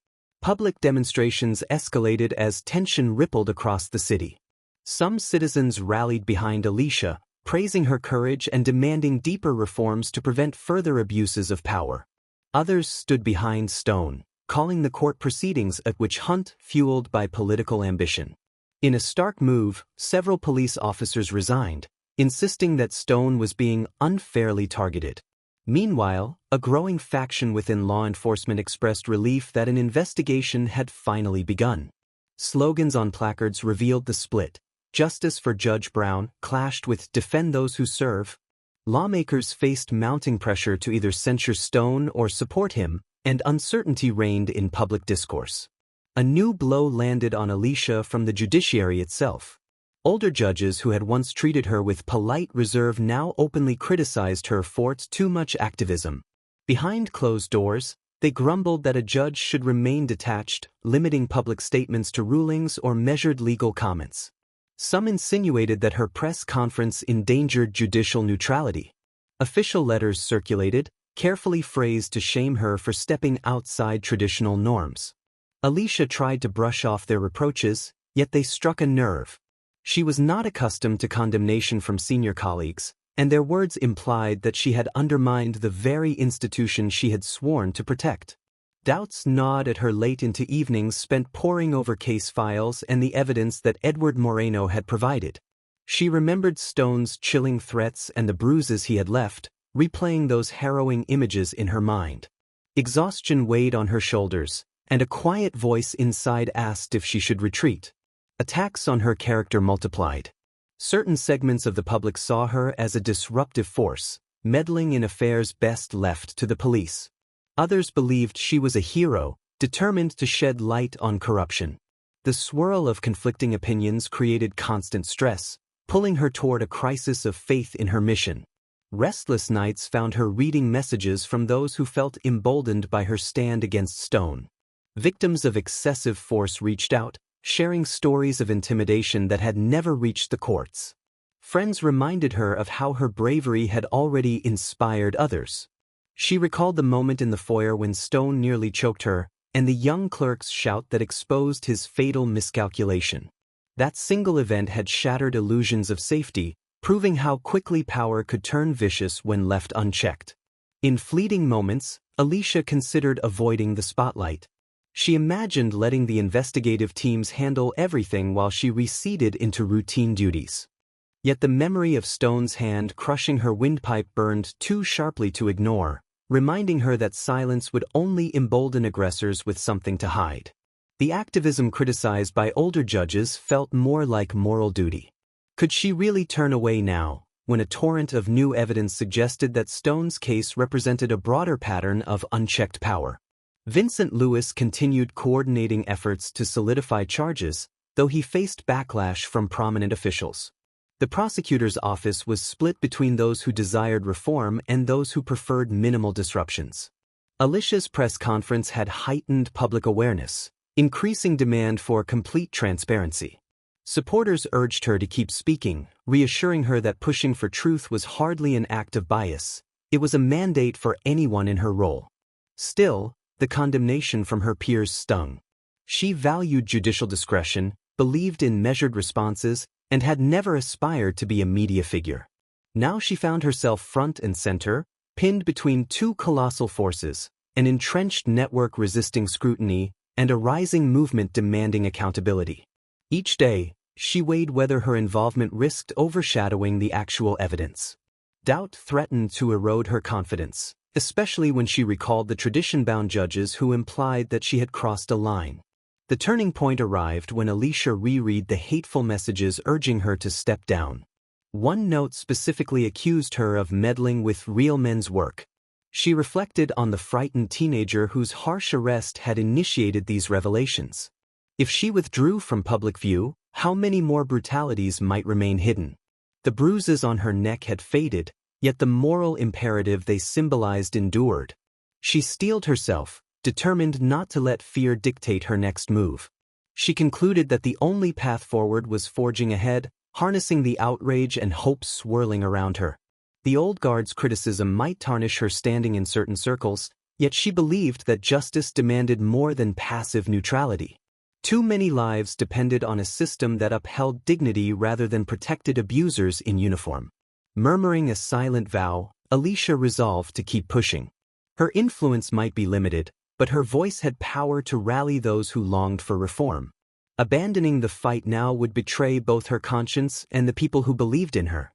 Public demonstrations escalated as tension rippled across the city. Some citizens rallied behind Alicia, praising her courage and demanding deeper reforms to prevent further abuses of power. Others stood behind Stone, calling the court proceedings a witch hunt fueled by political ambition. In a stark move, several police officers resigned, insisting that Stone was being unfairly targeted. Meanwhile, a growing faction within law enforcement expressed relief that an investigation had finally begun. Slogans on placards revealed the split. Justice for Judge Brown clashed with Defend Those Who Serve. Lawmakers faced mounting pressure to either censure Stone or support him, and uncertainty reigned in public discourse. A new blow landed on Alicia from the judiciary itself. Older judges who had once treated her with polite reserve now openly criticized her for too much activism. Behind closed doors, they grumbled that a judge should remain detached, limiting public statements to rulings or measured legal comments. Some insinuated that her press conference endangered judicial neutrality. Official letters circulated, carefully phrased to shame her for stepping outside traditional norms. Alicia tried to brush off their reproaches, yet they struck a nerve. She was not accustomed to condemnation from senior colleagues, and their words implied that she had undermined the very institution she had sworn to protect. Doubts gnawed at her late into evenings spent poring over case files and the evidence that Edward Moreno had provided. She remembered Stone's chilling threats and the bruises he had left, replaying those harrowing images in her mind. Exhaustion weighed on her shoulders, and a quiet voice inside asked if she should retreat. Attacks on her character multiplied. Certain segments of the public saw her as a disruptive force, meddling in affairs best left to the police. Others believed she was a hero, determined to shed light on corruption. The swirl of conflicting opinions created constant stress, pulling her toward a crisis of faith in her mission. Restless nights found her reading messages from those who felt emboldened by her stand against Stone. Victims of excessive force reached out, sharing stories of intimidation that had never reached the courts. Friends reminded her of how her bravery had already inspired others. She recalled the moment in the foyer when Stone nearly choked her, and the young clerk's shout that exposed his fatal miscalculation. That single event had shattered illusions of safety, proving how quickly power could turn vicious when left unchecked. In fleeting moments, Alicia considered avoiding the spotlight. She imagined letting the investigative teams handle everything while she receded into routine duties. Yet the memory of Stone's hand crushing her windpipe burned too sharply to ignore, reminding her that silence would only embolden aggressors with something to hide. The activism criticized by older judges felt more like moral duty. Could she really turn away now, when a torrent of new evidence suggested that Stone's case represented a broader pattern of unchecked power? Vincent Lewis continued coordinating efforts to solidify charges, though he faced backlash from prominent officials. The prosecutor's office was split between those who desired reform and those who preferred minimal disruptions. Alicia's press conference had heightened public awareness, increasing demand for complete transparency. Supporters urged her to keep speaking, reassuring her that pushing for truth was hardly an act of bias. It was a mandate for anyone in her role. Still, the condemnation from her peers stung. She valued judicial discretion, believed in measured responses, and had never aspired to be a media figure. Now she found herself front and center, pinned between two colossal forces, an entrenched network resisting scrutiny and a rising movement demanding accountability. Each day, she weighed whether her involvement risked overshadowing the actual evidence. Doubt threatened to erode her confidence, especially when she recalled the tradition-bound judges who implied that she had crossed a line. The turning point arrived when Alicia reread the hateful messages urging her to step down. One note specifically accused her of meddling with real men's work. She reflected on the frightened teenager whose harsh arrest had initiated these revelations. If she withdrew from public view, how many more brutalities might remain hidden? The bruises on her neck had faded, yet the moral imperative they symbolized endured. She steeled herself, determined not to let fear dictate her next move. She concluded that the only path forward was forging ahead, harnessing the outrage and hope swirling around her. The old guard's criticism might tarnish her standing in certain circles, Yet she believed that justice demanded more than passive neutrality. Too many lives depended on a system that upheld dignity rather than protected abusers in uniform. Murmuring a silent vow, Alicia resolved to keep pushing. Her influence might be limited, but her voice had power to rally those who longed for reform. Abandoning the fight now would betray both her conscience and the people who believed in her.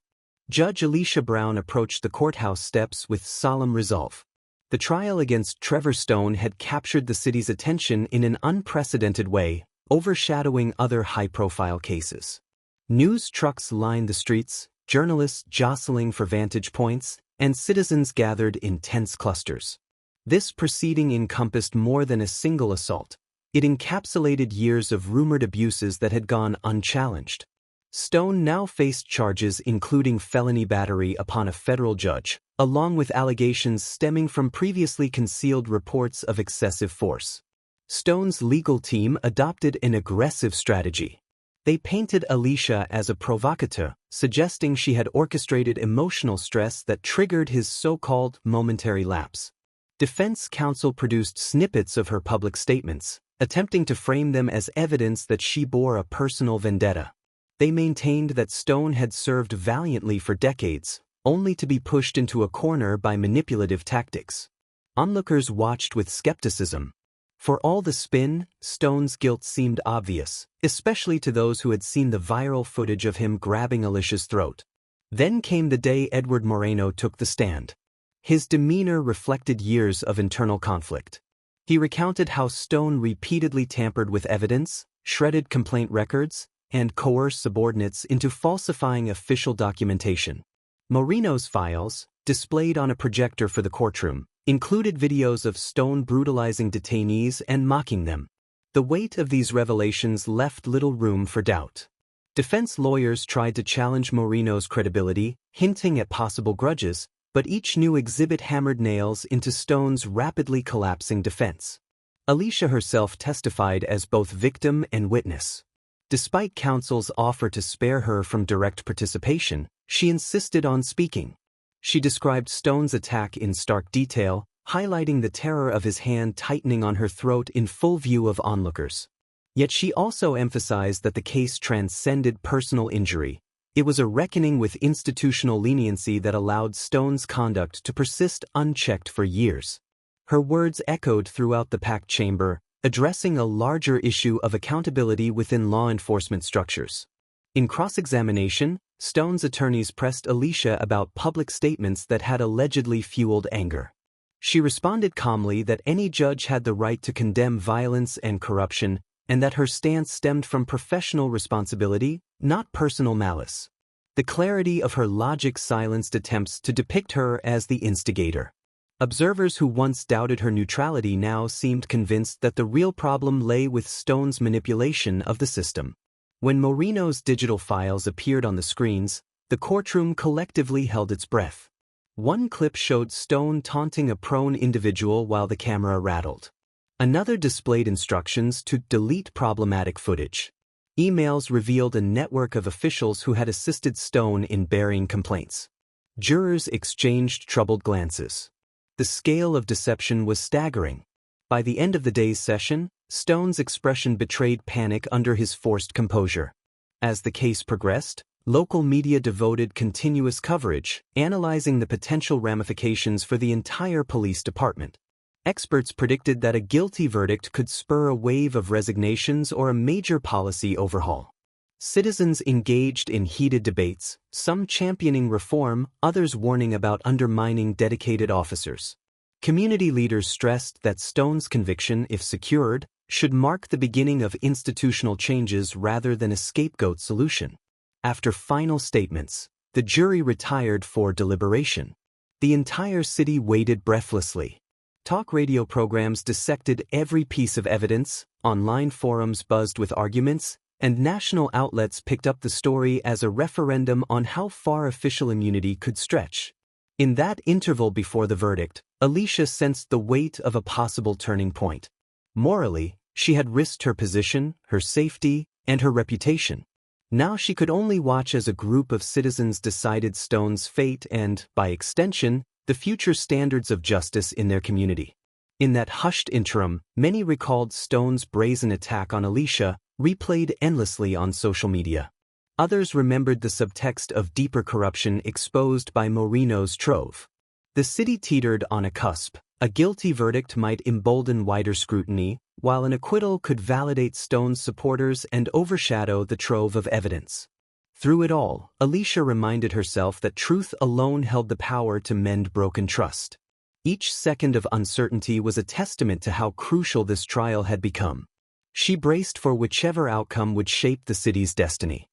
Judge Alicia Brown approached the courthouse steps with solemn resolve. The trial against Trevor Stone had captured the city's attention in an unprecedented way, overshadowing other high-profile cases. News trucks lined the streets, journalists jostling for vantage points, and citizens gathered in tense clusters. This proceeding encompassed more than a single assault. It encapsulated years of rumored abuses that had gone unchallenged. Stone now faced charges including felony battery upon a federal judge, along with allegations stemming from previously concealed reports of excessive force. Stone's legal team adopted an aggressive strategy. They painted Alicia as a provocateur, suggesting she had orchestrated emotional stress that triggered his so-called momentary lapse. Defense counsel produced snippets of her public statements, attempting to frame them as evidence that she bore a personal vendetta. They maintained that Stone had served valiantly for decades, only to be pushed into a corner by manipulative tactics. Onlookers watched with skepticism. For all the spin, Stone's guilt seemed obvious, especially to those who had seen the viral footage of him grabbing Alicia's throat. Then came the day Edward Moreno took the stand. His demeanor reflected years of internal conflict. He recounted how Stone repeatedly tampered with evidence, shredded complaint records, and coerced subordinates into falsifying official documentation. Moreno's files, displayed on a projector for the courtroom, included videos of Stone brutalizing detainees and mocking them. The weight of these revelations left little room for doubt. Defense lawyers tried to challenge Moreno's credibility, hinting at possible grudges, but each new exhibit hammered nails into Stone's rapidly collapsing defense. Alicia herself testified as both victim and witness. Despite counsel's offer to spare her from direct participation, she insisted on speaking. She described Stone's attack in stark detail, highlighting the terror of his hand tightening on her throat in full view of onlookers. Yet she also emphasized that the case transcended personal injury. It was a reckoning with institutional leniency that allowed Stone's conduct to persist unchecked for years. Her words echoed throughout the packed chamber, addressing a larger issue of accountability within law enforcement structures. In cross-examination, Stone's attorneys pressed Alicia about public statements that had allegedly fueled anger. She responded calmly that any judge had the right to condemn violence and corruption, and that her stance stemmed from professional responsibility, not personal malice. The clarity of her logic silenced attempts to depict her as the instigator. Observers who once doubted her neutrality now seemed convinced that the real problem lay with Stone's manipulation of the system. When Moreno's digital files appeared on the screens, the courtroom collectively held its breath. One clip showed Stone taunting a prone individual while the camera rattled. Another displayed instructions to delete problematic footage. Emails revealed a network of officials who had assisted Stone in burying complaints. Jurors exchanged troubled glances. The scale of deception was staggering. By the end of the day's session, Stone's expression betrayed panic under his forced composure. As the case progressed, local media devoted continuous coverage, analyzing the potential ramifications for the entire police department. Experts predicted that a guilty verdict could spur a wave of resignations or a major policy overhaul. Citizens engaged in heated debates, some championing reform, others warning about undermining dedicated officers. Community leaders stressed that Stone's conviction, if secured, should mark the beginning of institutional changes rather than a scapegoat solution. After final statements, the jury retired for deliberation. The entire city waited breathlessly. Talk radio programs dissected every piece of evidence, online forums buzzed with arguments, and national outlets picked up the story as a referendum on how far official immunity could stretch. In that interval before the verdict, Alicia sensed the weight of a possible turning point. Morally, she had risked her position, her safety, and her reputation. Now she could only watch as a group of citizens decided Stone's fate and, by extension, the future standards of justice in their community. In that hushed interim, many recalled Stone's brazen attack on Alicia, replayed endlessly on social media. Others remembered the subtext of deeper corruption exposed by Moreno's trove. The city teetered on a cusp. A guilty verdict might embolden wider scrutiny, while an acquittal could validate Stone's supporters and overshadow the trove of evidence. Through it all, Alicia reminded herself that truth alone held the power to mend broken trust. Each second of uncertainty was a testament to how crucial this trial had become. She braced for whichever outcome would shape the city's destiny.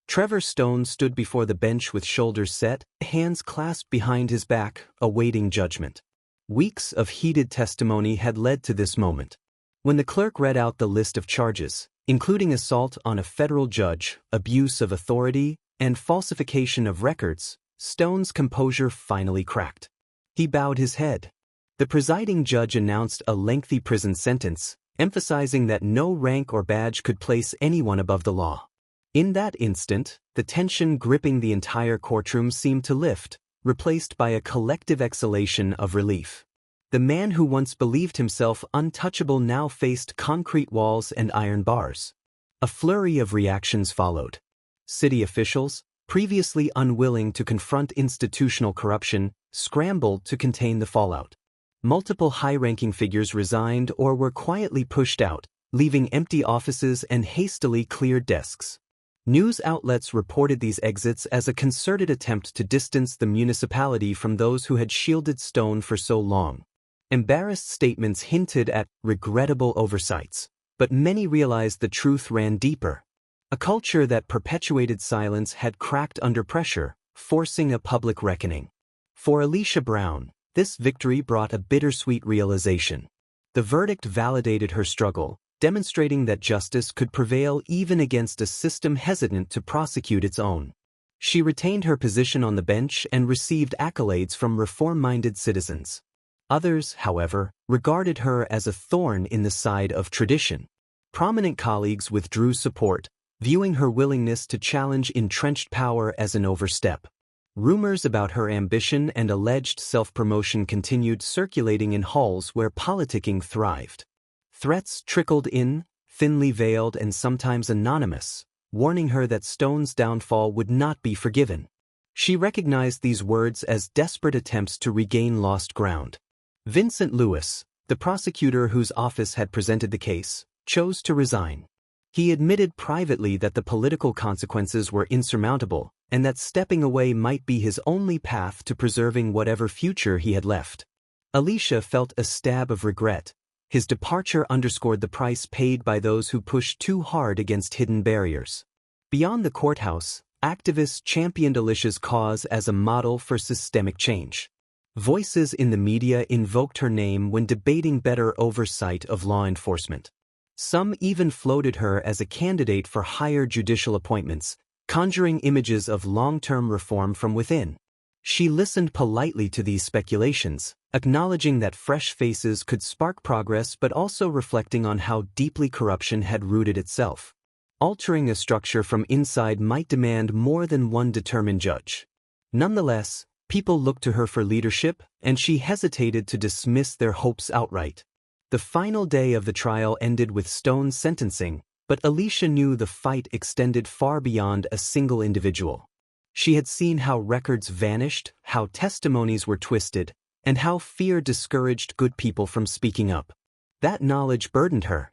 Trevor Stone stood before the bench with shoulders set, hands clasped behind his back, awaiting judgment. Weeks of heated testimony had led to this moment. When the clerk read out the list of charges, including assault on a federal judge, abuse of authority, and falsification of records, Stone's composure finally cracked. He bowed his head. The presiding judge announced a lengthy prison sentence, emphasizing that no rank or badge could place anyone above the law. In that instant, the tension gripping the entire courtroom seemed to lift, replaced by a collective exhalation of relief. The man who once believed himself untouchable now faced concrete walls and iron bars. A flurry of reactions followed. City officials, previously unwilling to confront institutional corruption, scrambled to contain the fallout. Multiple high-ranking figures resigned or were quietly pushed out, leaving empty offices and hastily cleared desks. News outlets reported these exits as a concerted attempt to distance the municipality from those who had shielded Stone for so long. Embarrassed statements hinted at regrettable oversights, but many realized the truth ran deeper. A culture that perpetuated silence had cracked under pressure, forcing a public reckoning. For Alicia Brown, this victory brought a bittersweet realization. The verdict validated her struggle, demonstrating that justice could prevail even against a system hesitant to prosecute its own. She retained her position on the bench and received accolades from reform-minded citizens. Others, however, regarded her as a thorn in the side of tradition. Prominent colleagues withdrew support, viewing her willingness to challenge entrenched power as an overstep. Rumors about her ambition and alleged self-promotion continued circulating in halls where politicking thrived. Threats trickled in, thinly veiled and sometimes anonymous, warning her that Stone's downfall would not be forgiven. She recognized these words as desperate attempts to regain lost ground. Vincent Lewis, the prosecutor whose office had presented the case, chose to resign. He admitted privately that the political consequences were insurmountable, and that stepping away might be his only path to preserving whatever future he had left. Alicia felt a stab of regret. His departure underscored the price paid by those who pushed too hard against hidden barriers. Beyond the courthouse, activists championed Alicia's cause as a model for systemic change. Voices in the media invoked her name when debating better oversight of law enforcement. Some even floated her as a candidate for higher judicial appointments, conjuring images of long-term reform from within. She listened politely to these speculations, acknowledging that fresh faces could spark progress but also reflecting on how deeply corruption had rooted itself. Altering a structure from inside might demand more than one determined judge. Nonetheless, people looked to her for leadership, and she hesitated to dismiss their hopes outright. The final day of the trial ended with Stone's sentencing, but Alicia knew the fight extended far beyond a single individual. She had seen how records vanished, how testimonies were twisted, and how fear discouraged good people from speaking up. That knowledge burdened her.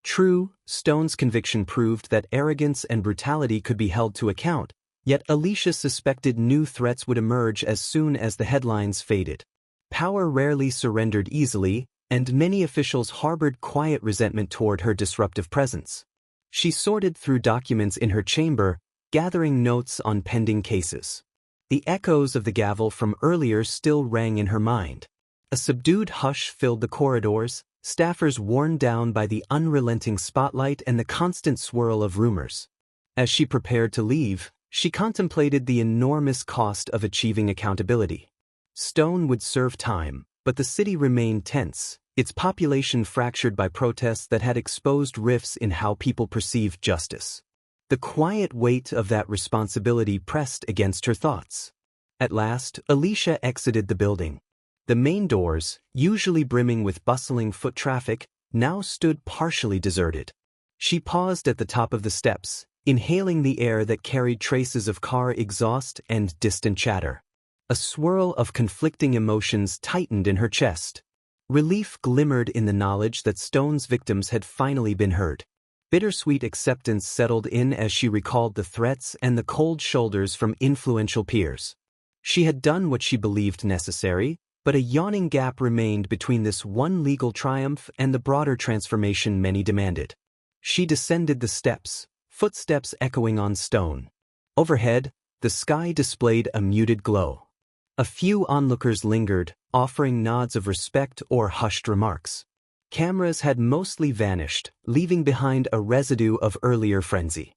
True, Stone's conviction proved that arrogance and brutality could be held to account, yet Alicia suspected new threats would emerge as soon as the headlines faded. Power rarely surrendered easily, and many officials harbored quiet resentment toward her disruptive presence. She sorted through documents in her chamber, gathering notes on pending cases. The echoes of the gavel from earlier still rang in her mind. A subdued hush filled the corridors, staffers worn down by the unrelenting spotlight and the constant swirl of rumors. As she prepared to leave, she contemplated the enormous cost of achieving accountability. Stone would serve time, but the city remained tense, its population fractured by protests that had exposed rifts in how people perceived justice. The quiet weight of that responsibility pressed against her thoughts. At last, Alicia exited the building. The main doors, usually brimming with bustling foot traffic, now stood partially deserted. She paused at the top of the steps, inhaling the air that carried traces of car exhaust and distant chatter. A swirl of conflicting emotions tightened in her chest. Relief glimmered in the knowledge that Stone's victims had finally been heard. Bittersweet acceptance settled in as she recalled the threats and the cold shoulders from influential peers. She had done what she believed necessary, but a yawning gap remained between this one legal triumph and the broader transformation many demanded. She descended the steps, footsteps echoing on stone. Overhead, the sky displayed a muted glow. A few onlookers lingered, offering nods of respect or hushed remarks. Cameras had mostly vanished, leaving behind a residue of earlier frenzy.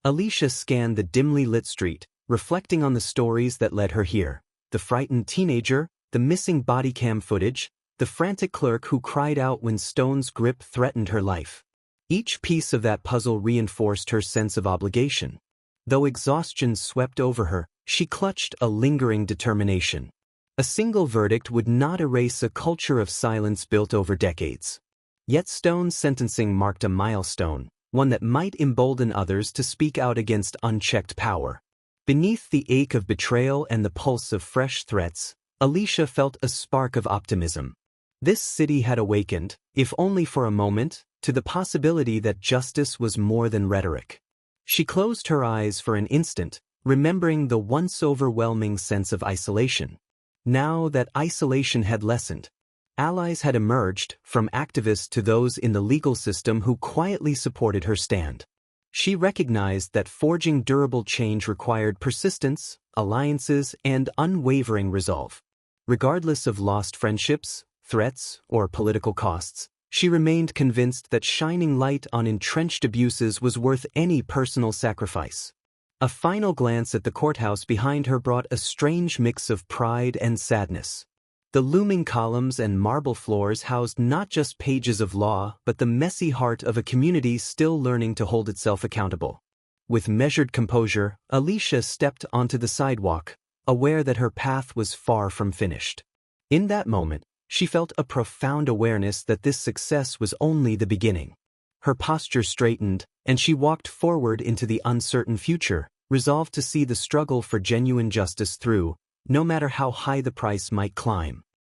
Alicia scanned the dimly lit street, reflecting on the stories that led her here. The frightened teenager, the missing body cam footage, the frantic clerk who cried out when Stone's grip threatened her life. Each piece of that puzzle reinforced her sense of obligation. Though exhaustion swept over her, she clutched a lingering determination. A single verdict would not erase a culture of silence built over decades. Yet Stone's sentencing marked a milestone, one that might embolden others to speak out against unchecked power. Beneath the ache of betrayal and the pulse of fresh threats, Alicia felt a spark of optimism. This city had awakened, if only for a moment, to the possibility that justice was more than rhetoric. She closed her eyes for an instant, remembering the once overwhelming sense of isolation. Now that isolation had lessened, allies had emerged, from activists to those in the legal system who quietly supported her stand. She recognized that forging durable change required persistence, alliances, and unwavering resolve. Regardless of lost friendships, threats, or political costs, she remained convinced that shining light on entrenched abuses was worth any personal sacrifice. A final glance at the courthouse behind her brought a strange mix of pride and sadness. The looming columns and marble floors housed not just pages of law but the messy heart of a community still learning to hold itself accountable. With measured composure, Alicia stepped onto the sidewalk, aware that her path was far from finished. In that moment, she felt a profound awareness that this success was only the beginning. Her posture straightened, and she walked forward into the uncertain future, resolved to see the struggle for genuine justice through, no matter how high the price might climb.